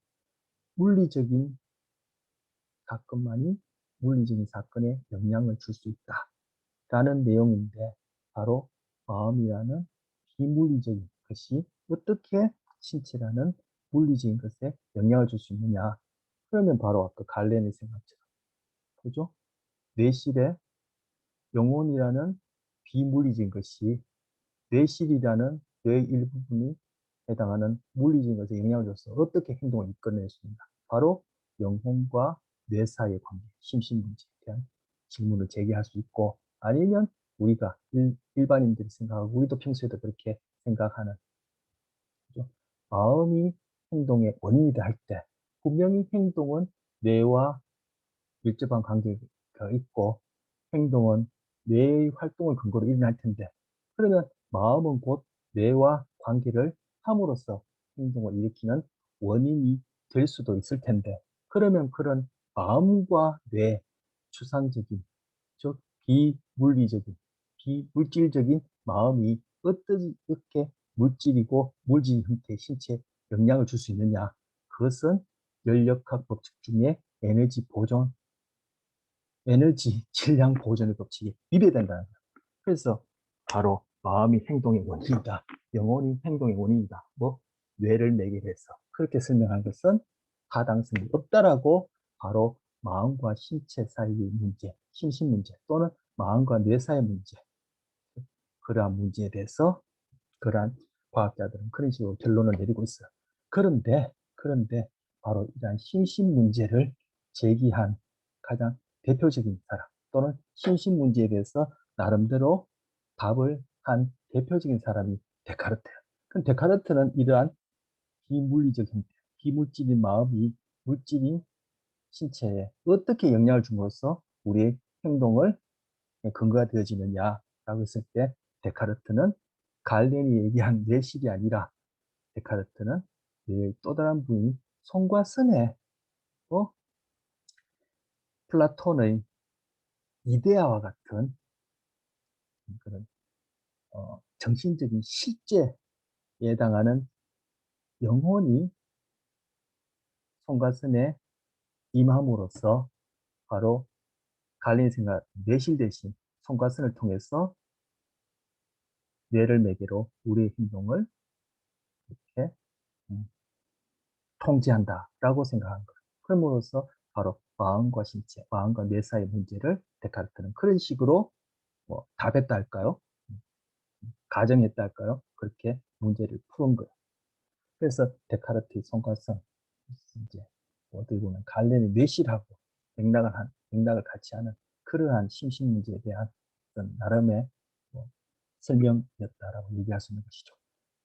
물리적인 사건만이 물리적인 사건에 영향을 줄 수 있다라는 내용인데, 바로 마음이라는 비물리적인 것이 어떻게 신체라는 물리적인 것에 영향을 줄 수 있느냐. 그러면 바로 아까 갈렌의 생각처럼, 그죠? 뇌실에 영혼이라는 비물리적인 것이 뇌실이라는 뇌의 일부분이 해당하는 물리적인 것에 영향을 줘서 어떻게 행동을 이끌어낼 수 있는가. 바로 영혼과 뇌 사이의 관계, 심신 문제에 대한 질문을 제기할 수 있고, 아니면 우리가 일반인들이 생각하고 우리도 평소에도 그렇게 생각하는, 그죠? 마음이 행동의 원인이다 할 때 분명히 행동은 뇌와 밀접한 관계가 있고 행동은 뇌의 활동을 근거로 일어날 텐데, 그러면 마음은 곧 뇌와 관계를 함으로써 행동을 일으키는 원인이 될 수도 있을 텐데, 그러면 그런 마음과 뇌, 추상적인, 즉 비물리적인, 비물질적인 마음이 어떻게 물질이고 물질 형태의 신체에 영향을 줄 수 있느냐? 그것은 연력학 법칙 중에 에너지 질량 보존의 법칙이 위배된다는 거예요. 그래서 바로 마음이 행동의 원인이다, 영혼이 행동의 원인이다, 뭐 뇌를 매개로 해서 그렇게 설명한 것은 타당성이 없다라고, 바로 마음과 신체 사이의 문제, 심신 문제 또는 마음과 뇌 사이의 문제, 그러한 문제에 대해서 그러한 과학자들은 그런 식으로 결론을 내리고 있어요. 그런데 바로 이러한 심신 문제를 제기한 가장 대표적인 사람, 또는 심신 문제에 대해서 나름대로 답을 한 대표적인 사람이 데카르트예요. 그럼 데카르트는 이러한 비물리적 형태, 비물질인 마음이 물질인 신체에 어떻게 영향을 줌으로써 우리의 행동을 근거가 되어지느냐라고 했을 때, 데카르트는 갈렌이 얘기한 뇌실이 아니라 데카르트는 뇌의 또 다른 부인 손과 선에 플라톤의 이데아와 같은 그런 정신적인 실제에 해당하는 영혼이 손과 선에 임함으로써 바로 갈렌이 생각 뇌실 대신 손과 선을 통해서 뇌를 매개로 우리의 행동을 이렇게 음, 통제한다라고 생각한 거예요. 그럼으로써 바로 마음과 신체, 마음과 뇌 사이의 문제를 데카르트는 그런 식으로 뭐 답했다 할까요? 가정했다 할까요? 그렇게 문제를 푸는 거예요. 그래서 데카르트의 성과성, 이제 어떻게 보면 갈렌의 뇌실하고 맥락을 같이 하는 그러한 심신 문제에 대한 어떤 나름의 뭐 설명이었다라고 얘기할 수 있는 것이죠.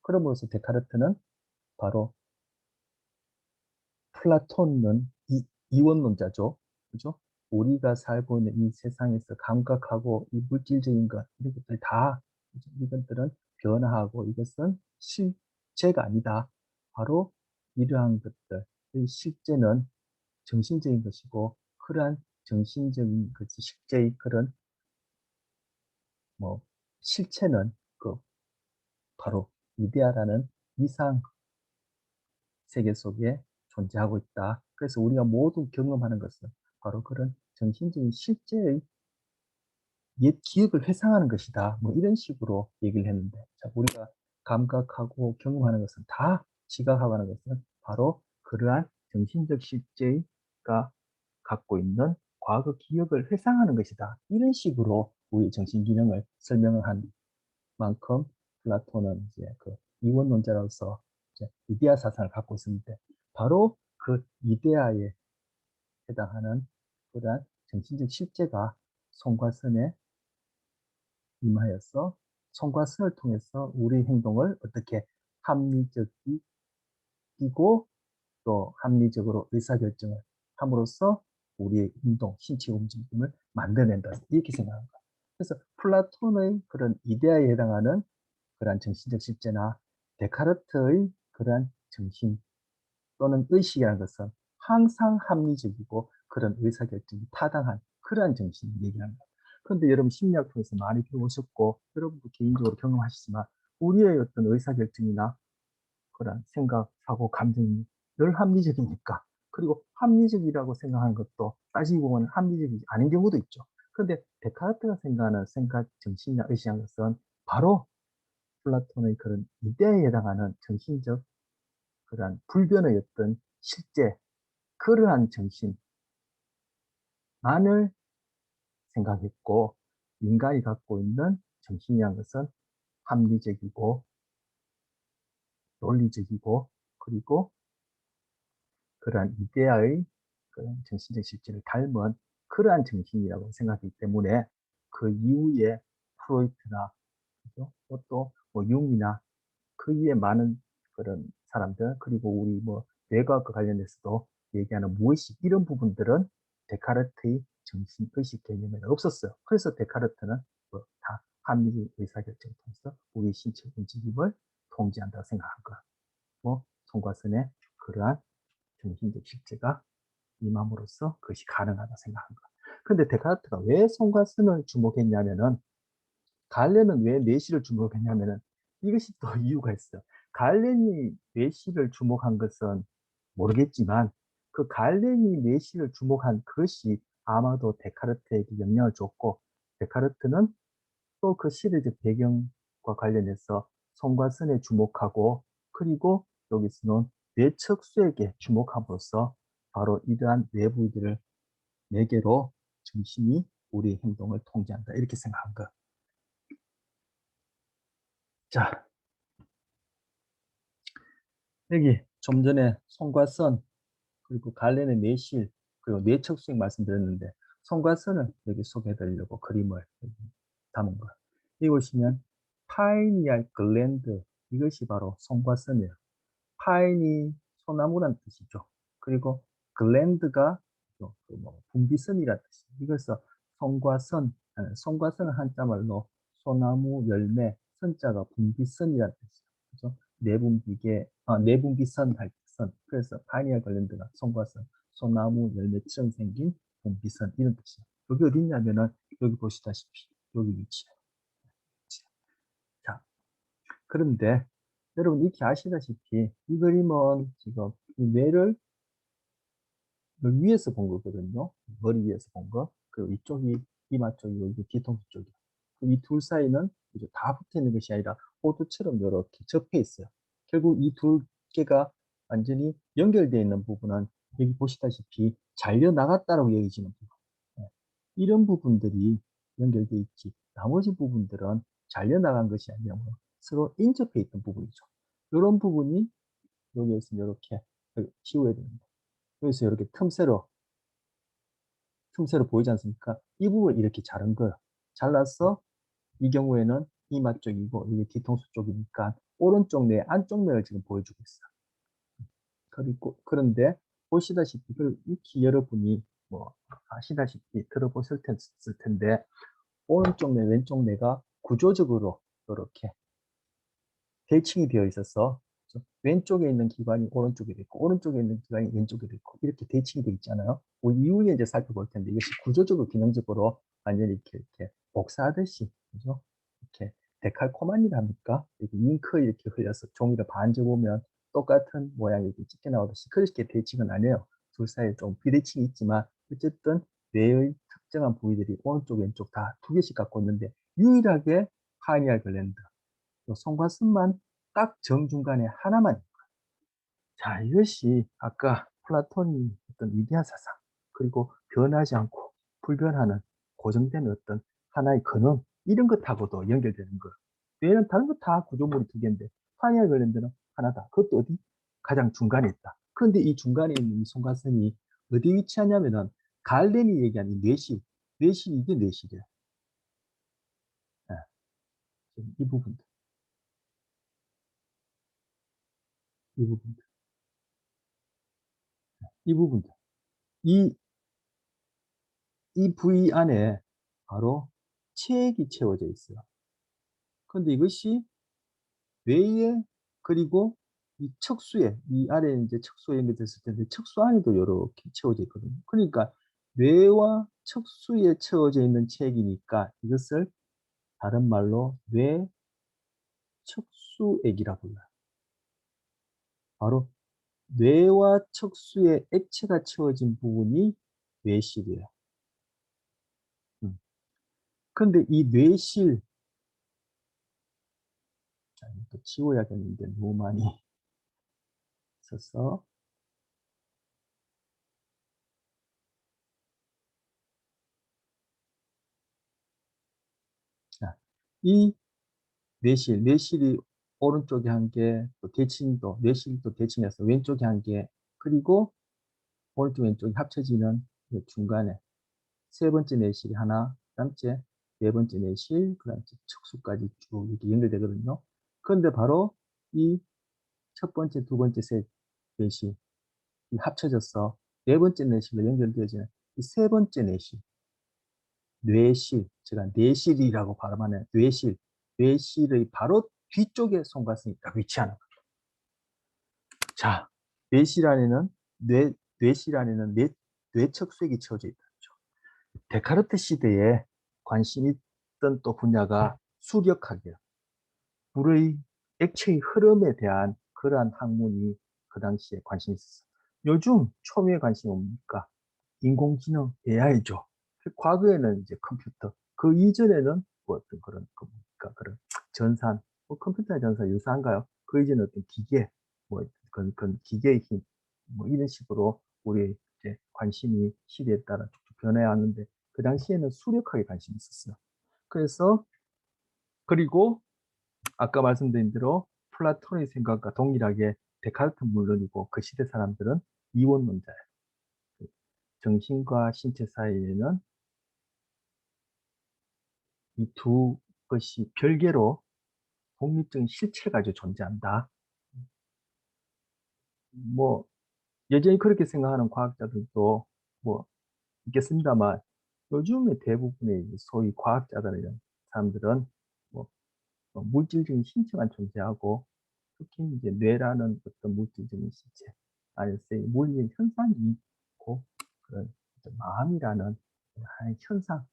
그럼으로써 데카르트는 바로 플라톤은 이원론자죠. 그죠? 우리가 살고 있는 이 세상에서 감각하고 이 물질적인 것, 이런 것들 다, 이것들은 변화하고 이것은 실제가 아니다. 바로 이러한 것들, 이 실제는 정신적인 것이고, 그러한 정신적인 것이 실제의 그런 뭐 실체는 그 바로 이데아라는 이상 세계 속에 존재하고 있다. 그래서 우리가 모두 경험하는 것은 바로 그런 정신적인 실제의 옛 기억을 회상하는 것이다. 뭐 이런 식으로 얘기를 했는데, 자, 우리가 감각하고 경험하는 것은 다 지각하고 하는 것은 바로 그러한 정신적 실제가 갖고 있는 과거 기억을 회상하는 것이다. 이런 식으로 우리 정신 기능을 설명을 한 만큼 플라톤은 이제 그 이원론자로서 이제 이데아 사상을 갖고 있었는데, 바로 그 이데아에 해당하는 그러한 정신적 실제가 손과 선에 임하여서 손과 선을 통해서 우리 행동을 어떻게 합리적이고 또 합리적으로 의사결정을 함으로써 우리의 운동, 신체 움직임을 만들어낸다. 이렇게 생각한 거예요. 그래서 플라톤의 그런 이데아에 해당하는 그러한 정신적 실제나 데카르트의 그러한 정신 또는 의식이라는 것은 항상 합리적이고 그런 의사결정이 타당한 그러한 정신을 얘기하는 거예요. 그런데 여러분 심리학 통해서 많이 배우셨고 여러분도 개인적으로 경험하시지만 우리의 어떤 의사결정이나 그런 생각, 사고, 감정이 늘 합리적이니까 그리고 합리적이라고 생각하는 것도 따지고 보면 합리적이지 않은 경우도 있죠. 그런데 데카르트가 생각하는 생각, 정신이나 의식이라는 것은 바로 플라톤의 그런 이데아에 해당하는 정신적 그러한 불변의 어떤 실제, 그러한 정신만을 생각했고, 인간이 갖고 있는 정신이라는 것은 합리적이고, 논리적이고, 그리고 그러한 이데아의 그런 정신적 실제를 닮은 그러한 정신이라고 생각하기 때문에 그 이후에 프로이트나 그죠? 또뭐 융이나 그 이후에 많은 그런 사람들 그리고 우리 뭐 뇌과학과 관련해서도 얘기하는 무의식 이런 부분들은 데카르트의 정신의식 개념에는 없었어요. 그래서 데카르트는 뭐다 합리적 의사결정을 통해서 우리 신체 움직임을 통제한다고 생각한 거야. 뭐 손과 손의 그러한 정신적 실제가 임함으로써 그것이 가능하다 생각한 거야. 그런데 데카르트가 왜 손과 손을 주목했냐면은 갈레는 왜 뇌시를 주목했냐면은 이것이 또 이유가 있어요. 갈렌이 뇌시를 주목한 것은 모르겠지만 그 갈렌이 뇌시를 주목한 것이 아마도 데카르트에게 영향을 줬고 데카르트는 또 그 시대적 배경과 관련해서 손과 선에 주목하고 그리고 여기서는 뇌척수에게 주목함으로써 바로 이러한 뇌부위들을 매개로 정신이 우리 행동을 통제한다 이렇게 생각한 것. 자, 여기 좀 전에 손과 선 그리고 갈렌의 뇌실 그리고 뇌척수액 말씀드렸는데 손과 선을 여기 소개해 드리려고 그림을 여기 담은 거. 여기 보시면 파이니알 글랜드 이것이 바로 손과 선이에요. 파인이 소나무란 뜻이죠. 그리고 글랜드가 그뭐 분비선이라는 뜻이. 이것서 손과 선, 손과 선은 한자말로 소나무 열매, 선자가 분비선이라는 뜻이죠. 그죠? 내분비계, 내분비선 할 때 선. 그래서 파이니아 글랜드가 손과 선, 소나무 열매처럼 생긴 분비선 이런 뜻이에요. 여기 어디 있냐면은 여기 보시다시피 여기 위치에. 자, 그런데 여러분 익히 아시다시피 이 그림은 지금 이 뇌를 위에서 본 거거든요. 머리 위에서 본 거. 그리고 이쪽이 이마 쪽이고 이게 뒤통수 쪽이요. 이 둘 사이는 이제 다 붙어 있는 것이 아니라 호두처럼 이렇게 접해 있어요. 결국 이 두 개가 완전히 연결되어 있는 부분은 여기 보시다시피 잘려 나갔다라고 여기지는 부분. 네. 이런 부분들이 연결되어 있지. 나머지 부분들은 잘려 나간 것이 아니라 뭐 서로 인접해 있던 부분이죠. 이런 부분이 여기에서 이렇게 지워야 됩니다. 여기서 이렇게 틈새로 보이지 않습니까? 이 부분을 이렇게 자른 거예요. 잘라서 이 경우에는 이마 쪽이고 이게 뒤통수 쪽이니까 오른쪽 뇌 안쪽 면을 지금 보여주고 있어요. 그리고 그런데 보시다시피 익히 여러분이 뭐 아시다시피 들어보셨을 텐데 오른쪽 뇌 왼쪽 뇌가 구조적으로 이렇게 대칭이 되어 있어서 왼쪽에 있는 기관이 오른쪽에 있고 오른쪽에 있는 기관이 왼쪽에 있고 이렇게 대칭이 되어 있잖아요. 그 이후에 이제 살펴볼 텐데 이것이 구조적으로 기능적으로 완전히 이렇게 복사하듯이 그죠? 이렇게 데칼코마니를 합니까? 이렇게 잉크 이렇게 흘려서 종이를 반져보면 똑같은 모양이 이렇게 찢겨 나오듯이 그렇게 대칭은 아니에요. 둘 사이에 좀 비대칭이 있지만 어쨌든 뇌의 특정한 부위들이 오른쪽 왼쪽 다 두 개씩 갖고 있는데 유일하게 파이니얼 글랜드 손과 숨만 딱 정중간에 하나만. 자, 이것이 아까 플라톤이 어떤 위대한 사상, 그리고 변하지 않고 불변하는 고정된 어떤 하나의 근원, 이런 것하고도 연결되는 거. 뇌는 다른 거 다 구조물이 두 개인데, 파이널 글랜드는 하나다. 그것도 어디? 가장 중간에 있다. 그런데 이 중간에 있는 이 송가슴이 어디 위치하냐면은, 갈렌이 얘기한 이 뇌실, 뇌실, 이게 뇌실이야. 예, 이 부분들, 이 부분들, 이 부분들. 이 이 부위 안에 바로 체액이 채워져 있어요. 그런데 이것이 뇌에 그리고 이 척수에 이 아래 이제 척수에 연결됐을 텐데 척수 안에도 이렇게 채워져 있거든요. 그러니까 뇌와 척수에 채워져 있는 체액이니까 이것을 다른 말로 뇌 척수액이라고 불러요. 바로 뇌와 척수에 액체가 채워진 부분이 뇌실이에요. 그런데 이 뇌실 또 지워야겠는데 너무 많이 있어서 자, 이 뇌실이 오른쪽에 한 개, 또 대칭도 뇌실도 대칭해서 왼쪽에 한 개, 그리고 오른쪽 왼쪽이 합쳐지는 그 중간에 세 번째 뇌실이 하나, 그다음째 네 번째 뇌실, 그다음에 척수까지 쭉 이렇게 연결되거든요. 그런데 바로 이 첫 번째, 두 번째, 셋 뇌실이 합쳐져서 네 번째 뇌실로 연결되어지는 이 세 번째 뇌실, 뇌실, 제가 뇌실이라고 발음하는 뇌실의 바로 뒤쪽에 송가슴이 딱 위치하는 거예요. 자, 뇌실 안에는 뇌실 안에는 뇌척수액이 채워져 있다. 데카르트 시대에 관심 있던 또 분야가 수력학이에요. 물의 액체의 흐름에 대한 그러한 학문이 그 당시에 관심이 있었어요. 요즘 초미의 관심이 뭡니까? 인공지능 AI죠. 과거에는 이제 컴퓨터, 그 이전에는 뭐 어떤 그런 겁니까? 그런 전산, 뭐 컴퓨터의 전산 유사한가요? 그 이전에 어떤 기계, 뭐 그런 기계의 힘, 뭐 이런 식으로 우리 이제 관심이 시대에 따라 쭉쭉 변해 왔는데 그 당시에는 수력학에 관심이 있었어요. 그래서 그리고 아까 말씀드린 대로 플라톤의 생각과 동일하게 데카르트는 물론이고 그 시대 사람들은 이원론자예요. 정신과 신체 사이에는 이 두 것이 별개로 독립적인 실체를 가지고 존재한다. 뭐 여전히 그렇게 생각하는 과학자들도 뭐 있겠습니다만 요즘에 대부분의 소위 과학자들이나 사람들은 뭐 물질적인 신체만 존재하고 특히 이제 뇌라는 어떤 물질적인 신체 안에서 물리적 현상이 있고 그런 마음이라는 하나의 현상,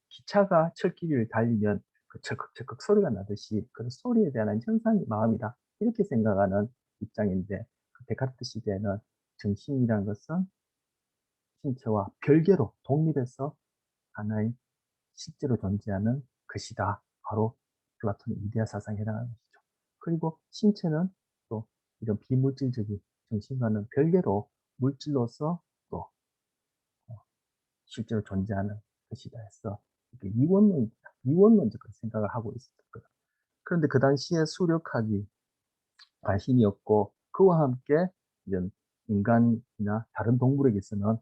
기차가 철길을 달리면 그 철컥철컥 소리가 나듯이 그 소리에 대한 현상이 마음이다. 이렇게 생각하는 입장인데 그 데카르트 시대에는 정신이라는 것은 신체와 별개로 독립해서 하나의 실제로 존재하는 것이다. 바로 플라톤의 이데아 사상에 해당하는 것이죠. 그리고 신체는 또 이런 비물질적인 정신과는 별개로 물질로서 또 실제로 존재하는 것이다 해서 이원론적인 생각을 하고 있었던 거다. 그런데 그 당시에 수력학이 관심이 없고 그와 함께 이런 인간이나 다른 동물에게서는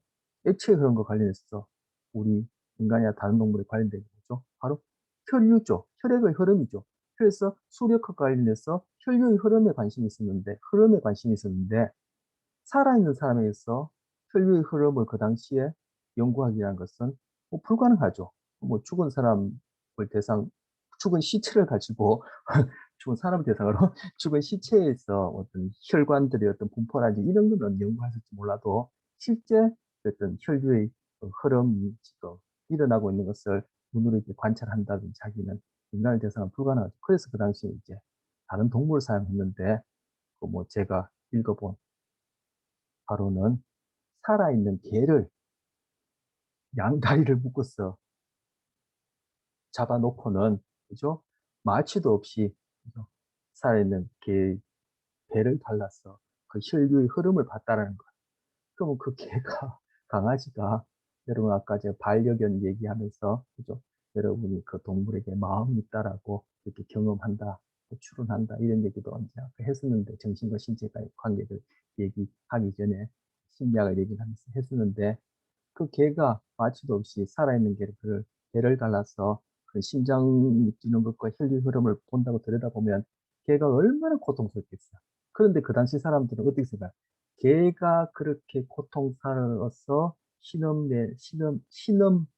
액체 흐름과 관련해서 우리 인간이나 다른 동물에 관련된 거죠. 바로 혈류죠. 혈액의 흐름이죠. 그래서 수력과 관련해서 혈류의 흐름에 관심이 있었는데 살아있는 사람에게서 혈류의 흐름을 그 당시에 연구하기란 것은 뭐 불가능하죠. 뭐 죽은 시체를 가지고 죽은 사람 대상으로 죽은 시체에서 어떤 혈관들의 어떤 분포라든지 이런 거는 연구하실지 몰라도 실제 어떤 혈류의 흐름이 지금 일어나고 있는 것을 눈으로 이렇게 관찰한다든지 자기는 인간을 대상으로 불가능하죠. 그래서 그 당시에 이제 다른 동물을 사용했는데 그 뭐 제가 읽어본 바로는 살아있는 개를 양다리를 묶어서 잡아놓고는, 그죠? 마취도 없이, 그죠? 살아있는 배를 갈라서 그 혈류의 흐름을 봤다라는 거예요. 그러면 그 개가, 강아지가, 여러분 아까 제가 반려견 얘기하면서, 그죠? 여러분이 그 동물에게 마음이 있다라고 이렇게 경험한다, 추론한다, 이런 얘기도 언제 아까 했었는데, 정신과 신체가의 관계를 얘기하기 전에 심리학을 얘기하면서 했었는데, 그 개가 마취도 없이 살아있는 개를 갈라서 그 심장이 뛰는 것과 혈류 흐름을 본다고 들여다보면 개가 얼마나 고통스럽겠어요. 그런데 그 당시 사람들은 어떻게 생각해요? 개가 그렇게 고통스러워서 신음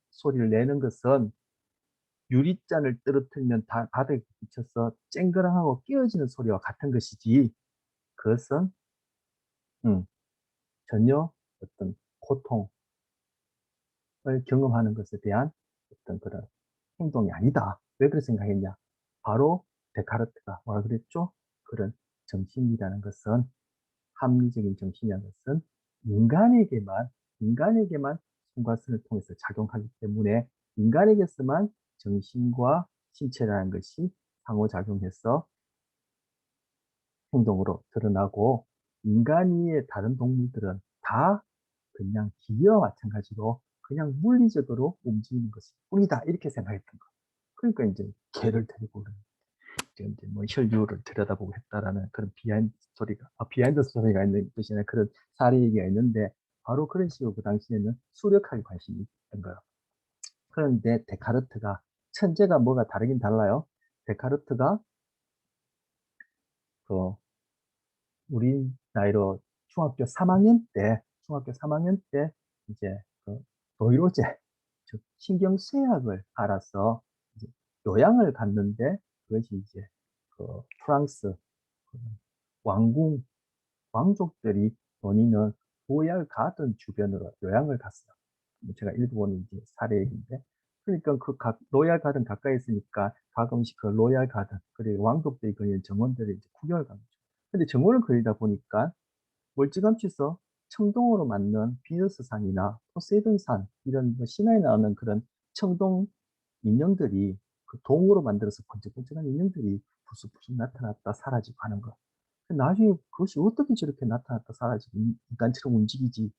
소리를 내는 것은 유리잔을 떨어뜨리면 바닥에 부딪혀서 쨍그랑하고 끼어지는 소리와 같은 것이지, 그것은 음, 전혀 어떤 고통을 경험하는 것에 대한 어떤 그런 행동이 아니다. 왜 그렇게 생각했냐? 바로 데카르트가 뭐라 그랬죠? 그런 정신이라는 것은, 합리적인 정신이라는 것은 인간에게만, 인간에게만 손과 손을 통해서 작용하기 때문에 인간에게서만 정신과 신체라는 것이 상호작용해서 행동으로 드러나고, 인간 이외의 다른 동물들은 다 그냥 기계와 마찬가지로 그냥 물리적으로 움직이는 것일 뿐이다. 이렇게 생각했던 거예요. 그러니까 이제 개를 데리고 이제 뭐 혈류를 들여다보고 했다라는 그런 비하인드 스토리가 있는 뜻이 아니라 그런 사례 얘기가 있는데, 바로 그런 식으로 그 당시에는 수력학에 관심이 있던 거예요. 그런데 데카르트가, 천재가 뭐가 다르긴 달라요. 데카르트가 그 우리 나이로 중학교 3학년 때 이제 그 노이로제, 즉 신경쇠약을 알아서 이제 요양을 갔는데, 그것이 이제 그 프랑스 그 왕궁 왕족들이 본인은 로얄 가든 주변으로 요양을 갔어요. 뭐 제가 읽어보는 이제 사례인데, 그러니까 로얄 가든 가까이 있으니까 가끔씩 그 로얄 가든, 그리고 왕족들이 그리는 정원들을 이제 구경을 간 거죠. 근데 정원을 그리다 보니까 멀찌감치서 청동으로 만든 비너스산이나 포세이돈산, 이런 뭐 신화에 나오는 그런 청동 인형들이, 그 동으로 만들어서 번쩍번쩍한 인형들이 부스부스 나타났다 사라지고 하는 거. 나중에 그것이 어떻게 저렇게 나타났다 사라지고 인간처럼 움직이지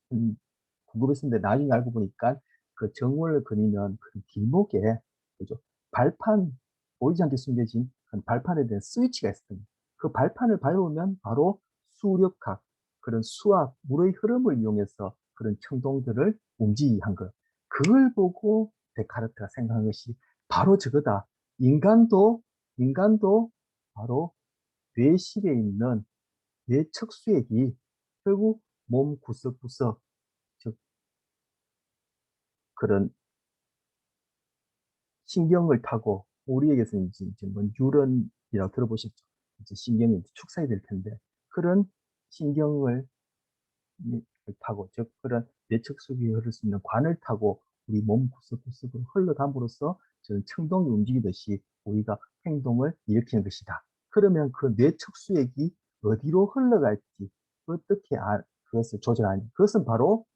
궁금했었는데, 나중에 알고 보니까 그 정원을 그리는 그 길목에, 그죠? 발판, 보이지 않게 숨겨진 그 발판에 대한 스위치가 있었던 거예요. 그 발판을 밟으면 바로 수력학, 그런 수학, 물의 흐름을 이용해서 그런 청동들을 움직이게 한 거예요. 그걸 보고 데카르트가 생각한 것이 바로 저거다. 인간도 바로 뇌실에 있는 뇌척수액이 결국 몸 구석구석, 즉 그런 신경을 타고, 우리에게서는 이제 뭐 뉴런이라고 들어보셨죠? 이제 신경이 이제 축삭이 될 텐데, 그런 신경을 타고, 즉 그런 뇌척수액이 흐를 수 있는 관을 타고 우리 몸 구석구석으로 흘러감으로써 저는 청동이 움직이듯이 우리가 행동을 일으키는 것이다. 그러면 그 뇌척수액이 어디로 흘러갈지 어떻게 그것을 조절하니? 그것은 바로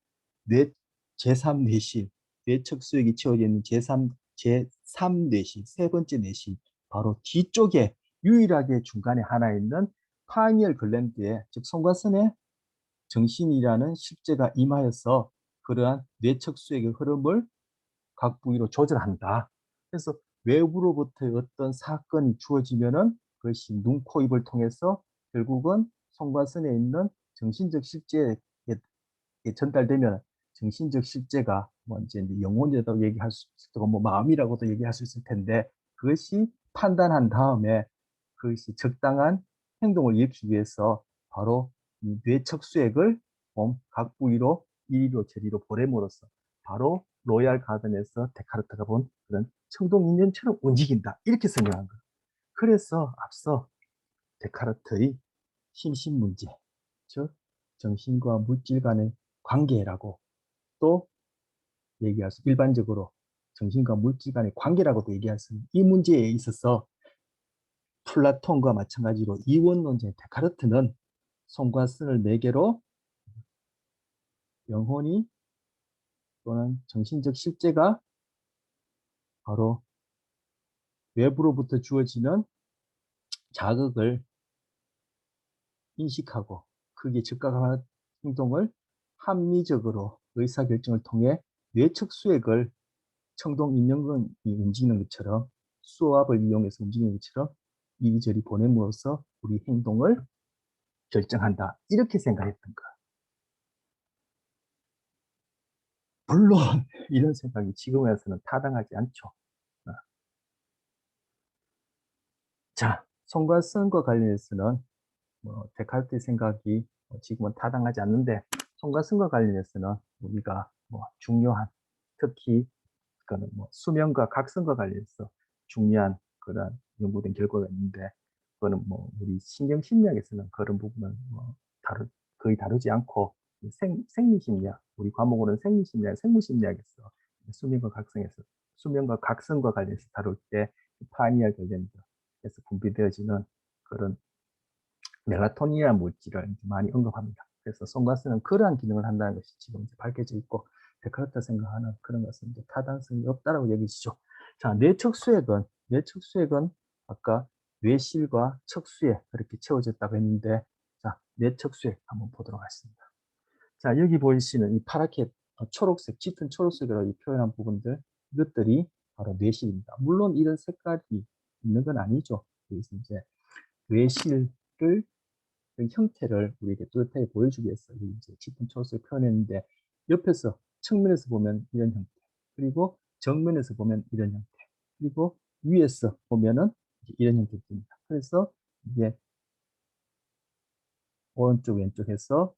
뇌, 제3뇌실, 뇌척수액이 채워져 있는 제3뇌실, 세 번째 뇌실, 바로 뒤쪽에 유일하게 중간에 하나 있는 파이니얼 글랜드에, 즉 송과선에 정신이라는 십제가 임하여서 그러한 뇌척수액의 흐름을 각 부위로 조절한다. 그래서 외부로부터 어떤 사건이 주어지면은 그것이 눈, 코, 입을 통해서 결국은 송과선에 있는 정신적 십제에 전달되면 정신적 실제가 뭐 이제 영혼이라고 얘기할 수 있고 뭐 마음이라고도 얘기할 수 있을 텐데 그것이 판단한 다음에 그것이 적당한 행동을 이루기 위해서 바로 이 뇌척수액을 몸 각 부위로 이리로 저리로 보냄으로써 바로 로얄 가든에서 데카르트가 본 그런 청동 인연처럼 움직인다 이렇게 설명한 거예요. 그래서 앞서 데카르트의 심신 문제, 즉 정신과 물질 간의 관계라고 또 얘기할 수, 일반적으로 정신과 물질 간의 관계라고도 얘기할 수 있는 이 문제에 있어서 플라톤과 마찬가지로 이원론자의 데카르트는 손과 손을 네 개로 영혼이 또는 정신적 실제가 바로 외부로부터 주어지는 자극을 인식하고 그게 즉각하는 행동을 합리적으로 의사결정을 통해 뇌측 수액을 청동 인연근이 움직이는 것처럼 수압을 이용해서 움직이는 것처럼 이리저리 보냄으로써 우리 행동을 결정한다. 이렇게 생각했던 거야. 물론 이런 생각이 지금에 와서는 타당하지 않죠. 자, 손과 선과 관련해서는 뭐 데카르트의 생각이 지금은 타당하지 않는데 손과 선과 관련해서는 우리가 뭐 중요한 특히 그거는 뭐 수면과 각성과 관련해서 중요한 그런 연구된 결과가 있는데 그거는 뭐 우리 신경심리학에서는 그런 부분은 뭐 거의 다루지 않고 생리심리학 우리 과목으로는 생리심리학, 생물심리학에서 수면과 각성과 관련해서 다룰 때 파니아 관련돼서 분비되어지는 그런 멜라토닌이라는 물질을 많이 언급합니다. 그래서 송가스는 그러한 기능을 한다는 것이 지금 이제 밝혀져 있고 데카르트가 생각하는 그런 것은 이제 타당성이 없다라고 여기시죠. 자, 뇌척수액은 아까 뇌실과 척수에 그렇게 채워졌다고 했는데 자, 뇌척수액 한번 보도록 하겠습니다. 자, 여기 보이시는 이 파랗게 초록색, 짙은 초록색으로 표현한 부분들 이것들이 바로 뇌실입니다. 물론 이런 색깔이 있는 건 아니죠. 그래서 이제 뇌실을 그 형태를 우리에게 뚜렷하게 보여주기 위해서 이제 짙은 초록색을 표현했는데 옆에서 측면에서 보면 이런 형태 그리고 정면에서 보면 이런 형태 그리고 위에서 보면은 이런 형태입니다. 그래서 이게 오른쪽 왼쪽에서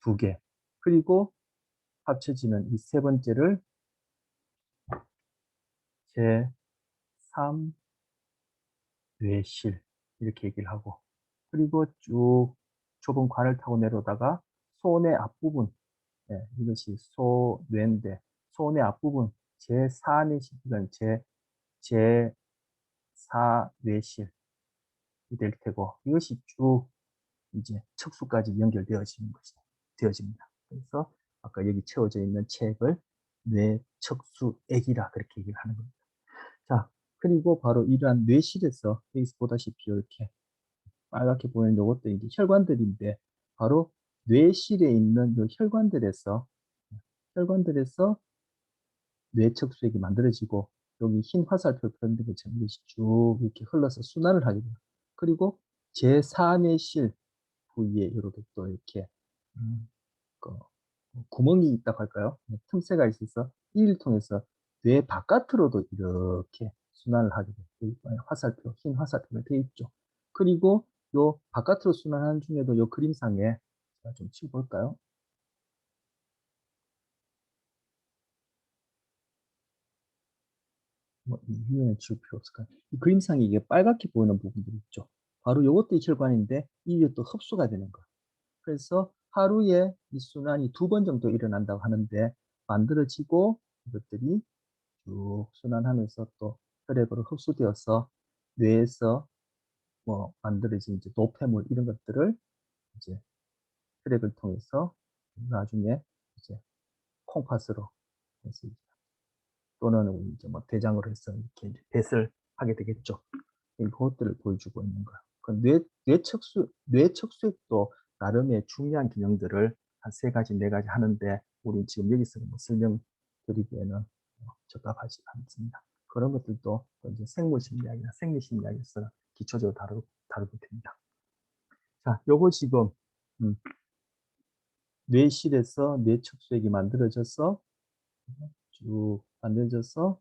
두 개 그리고 합쳐지는 이 세 번째를 제3 뇌실 이렇게 얘기를 하고 그리고 쭉 좁은 관을 타고 내려오다가 손의 앞부분 이것이 소뇌인데 소뇌 앞부분 제4뇌실이건 제4뇌실이 될 테고 이것이 쭉 이제 척수까지 연결되어지는 것이 되어집니다. 그래서 아까 여기 채워져 있는 책을 뇌척수액이라 그렇게 얘기를 하는 겁니다. 자, 그리고 바로 이러한 뇌실에서 여기서 보다시피 이렇게 빨갛게 보이는 이것도 이제 혈관들인데 바로 뇌실에 있는 이 혈관들에서 뇌척수액이 만들어지고 여기 흰 화살표 표현된 것처럼 이것이 쭉 이렇게 흘러서 순환을 하게 돼요. 그리고 제4뇌실 부위에 이렇게 또 이렇게 그 구멍이 있다고 할까요? 틈새가 있어서 이를 통해서 뇌 바깥으로도 이렇게 순환을 하게 돼요. 화살표, 흰 화살표가 되어 있죠. 그리고 요 바깥으로 순환하는 중에도 요 그림상에 제가 좀 치워볼까요? 뭐, 이 위에는 지울 필요 없을까요? 이 그림상에 이게 빨갛게 보이는 부분들이 있죠. 바로 요것도 혈관인데 이게 또 흡수가 되는 거예요. 그래서 하루에 이 순환이 2번 정도 일어난다고 하는데 만들어지고 이것들이 쭉 순환하면서 또 혈액으로 흡수되어서 뇌에서 뭐 만들어진 이제 노폐물 이런 것들을 이제 혈액을 통해서 나중에 이제 콩팥으로 해서 또는 이제 뭐 대장으로 해서 이렇게 이제 배설을 하게 되겠죠. 그것들을 보여주고 있는 거예요. 그 뇌척수액도 나름의 중요한 기능들을 한 3가지, 4가지 하는데, 우리 지금 여기서 뭐 설명드리기에는 적합하지 않습니다. 그런 것들도 이제 생물심리학이나 생리심리학에서 기초적으로 다루게 됩니다. 자, 요거 지금, 음, 뇌실에서 뇌척수액이 만들어져서 쭉 만들어져서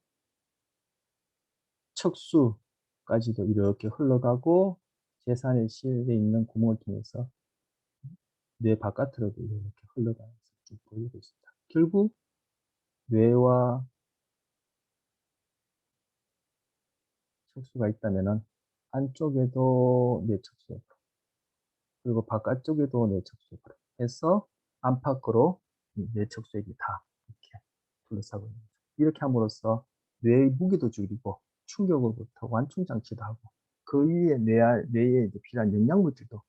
척수까지도 이렇게 흘러가고 제3의 실에 있는 구멍을 통해서 뇌 바깥으로도 이렇게 흘러가면서 쭉 보이고 있습니다. 결국 뇌와 척수가 있다면은 안쪽에도 뇌척수액, 그리고 바깥쪽에도 뇌척수액 해서 안팎으로 뇌척수액이 다 이렇게 둘러싸고 있는 거죠. 이렇게 함으로써 뇌의 무게도 줄이고 충격으로부터 완충 장치도 하고 그 위에 뇌에 이제 필요한 영양물질도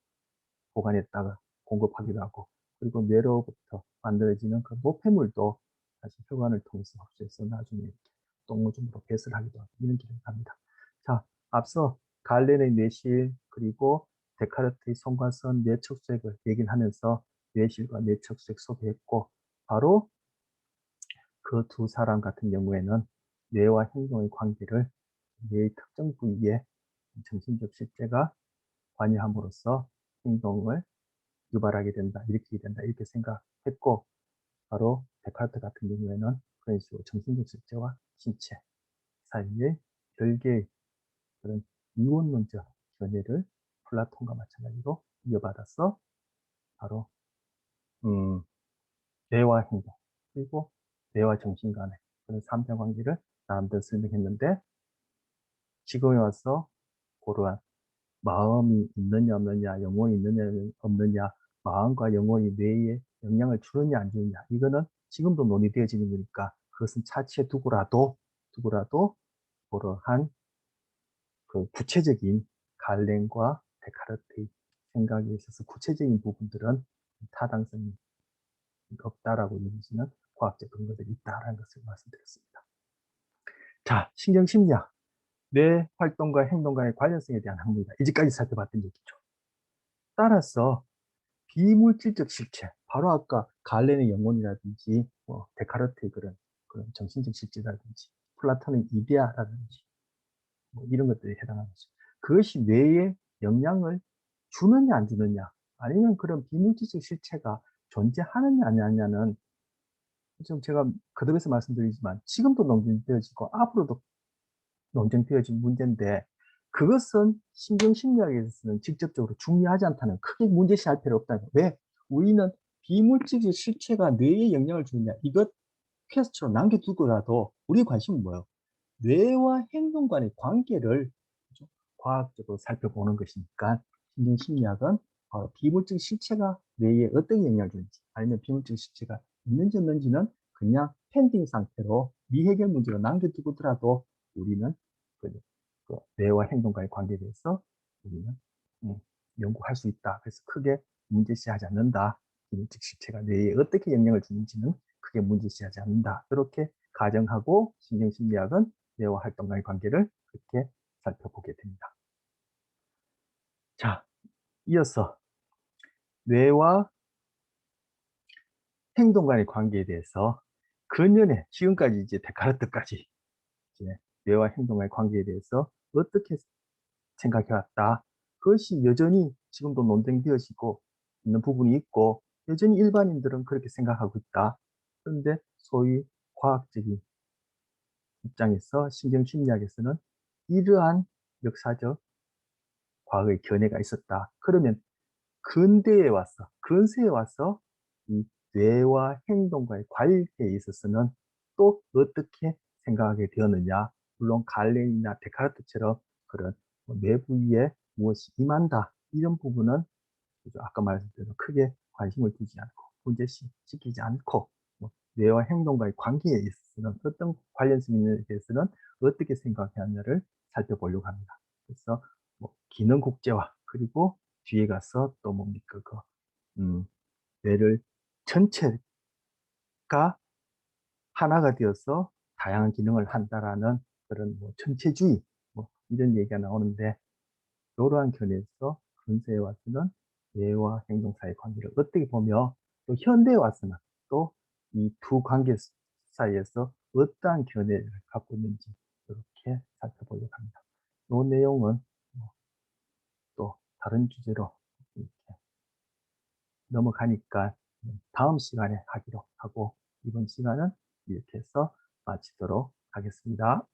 보관했다가 공급하기도 하고 그리고 뇌로부터 만들어지는 그 노폐물도 다시 혈관을 통해서 흡수해서 나중에 이렇게 똥오줌으로 배설하기도 하고 이런 기능을 합니다. 자, 앞서 갈렌의 뇌실 그리고 데카르트의 손과선 뇌척수액을 얘기를 하면서 뇌실과 뇌척수액 소개했고 바로 그 두 사람 같은 경우에는 뇌와 행동의 관계를 뇌의 특정 부위에 정신적 실제가 관여함으로써 행동을 유발하게 된다, 일으키게 된다 이렇게 생각했고 바로 데카르트 같은 경우에는 그런 식으로 정신적 실제와 신체 사이의 별개의 그런 이원론적 견해를 플라톤과 마찬가지로 이어받아서 바로 뇌와 행동 그리고 뇌와 정신 간의 그런 삼자관계를 나름대로 설명했는데 지금에 와서 그러한 마음이 있느냐 없느냐, 영혼이 있느냐 없느냐, 마음과 영혼이 뇌에 영향을 주느냐 안 주느냐 이거는 지금도 논의되어지는 거니까 그것은 차치해 두고라도 그러한 그 구체적인 갈렌과 데카르트의 생각에 있어서 구체적인 부분들은 타당성이 없다라고 여기지는 과학적 근거들이 있다라는 것을 말씀드렸습니다. 자, 신경심리학, 뇌 활동과 행동과의 관련성에 대한 학문이다. 이제까지 살펴봤던 얘기죠. 따라서 비물질적 실체, 바로 아까 갈렌의 영혼이라든지 데카르트의 그런 정신적 실제라든지 플라톤의 이데아라든지 이런 것들이 해당하죠. 그것이 뇌에 영향을 주느냐 안 주느냐 아니면 그런 비물질적 실체가 존재하느냐 안 하느냐는 좀 제가 거듭해서 말씀드리지만 지금도 논쟁되어지고 앞으로도 논쟁되어질 문제인데 그것은 신경심리학에서는 직접적으로 중요하지 않다는 크게 문제시할 필요 없다는 거예요. 왜? 우리는 비물질적 실체가 뇌에 영향을 주느냐 이것 퀘스트로 남겨두고라도 우리의 관심은 뭐예요? 뇌와 행동 간의 관계를 과학적으로 살펴보는 것이니까 신경심리학은 비물질 실체가 뇌에 어떤 영향을 주는지 아니면 비물질 실체가 있는지 없는지는 그냥 펜딩 상태로 미해결 문제로 남겨두고더라도 우리는 그 뇌와 행동 간의 관계에 대해서 우리는 연구할 수 있다. 그래서 크게 문제시하지 않는다. 비물질 실체가 뇌에 어떻게 영향을 주는지는 크게 문제시하지 않는다. 이렇게 가정하고 신경심리학은 뇌와 활동과의 관계를 그렇게 살펴보게 됩니다. 자, 이어서 뇌와 행동 간의 관계에 대해서 근년에 지금까지 이제 데카르트까지 이제 뇌와 행동 간의 관계에 대해서 어떻게 생각해 왔다. 그것이 여전히 지금도 논쟁되어지고 있는 부분이 있고 여전히 일반인들은 그렇게 생각하고 있다. 그런데 소위 과학적인 입장에서 신경심리학에서는 이러한 역사적 과거의 견해가 있었다. 그러면 근세에 와서 이 뇌와 행동과의 관계에 있어서는 또 어떻게 생각하게 되었느냐. 물론 갈렌이나 데카르트처럼 그런 뇌 부위에 무엇이 임한다. 이런 부분은 아까 말씀드린 크게 관심을 두지 않고 문제시키지 않고 뇌와 행동과의 관계에 있어서는 어떤 관련성에 대해서는 어떻게 생각하느냐를 살펴보려고 합니다. 그래서 기능 국제화 그리고 뒤에 가서 또 뭡니까 뇌를 전체가 하나가 되어서 다양한 기능을 한다라는 그런 전체주의 이런 얘기가 나오는데 이러한 견해에서 근세에 와서는 뇌와 행동 사이의 관계를 어떻게 보며 또 현대에 와서는 또 이 두 관계 사이에서 어떠한 견해를 갖고 있는지 이렇게 살펴보려고 합니다. 이 내용은 또 다른 주제로 이렇게 넘어가니까 다음 시간에 하기로 하고 이번 시간은 이렇게 해서 마치도록 하겠습니다.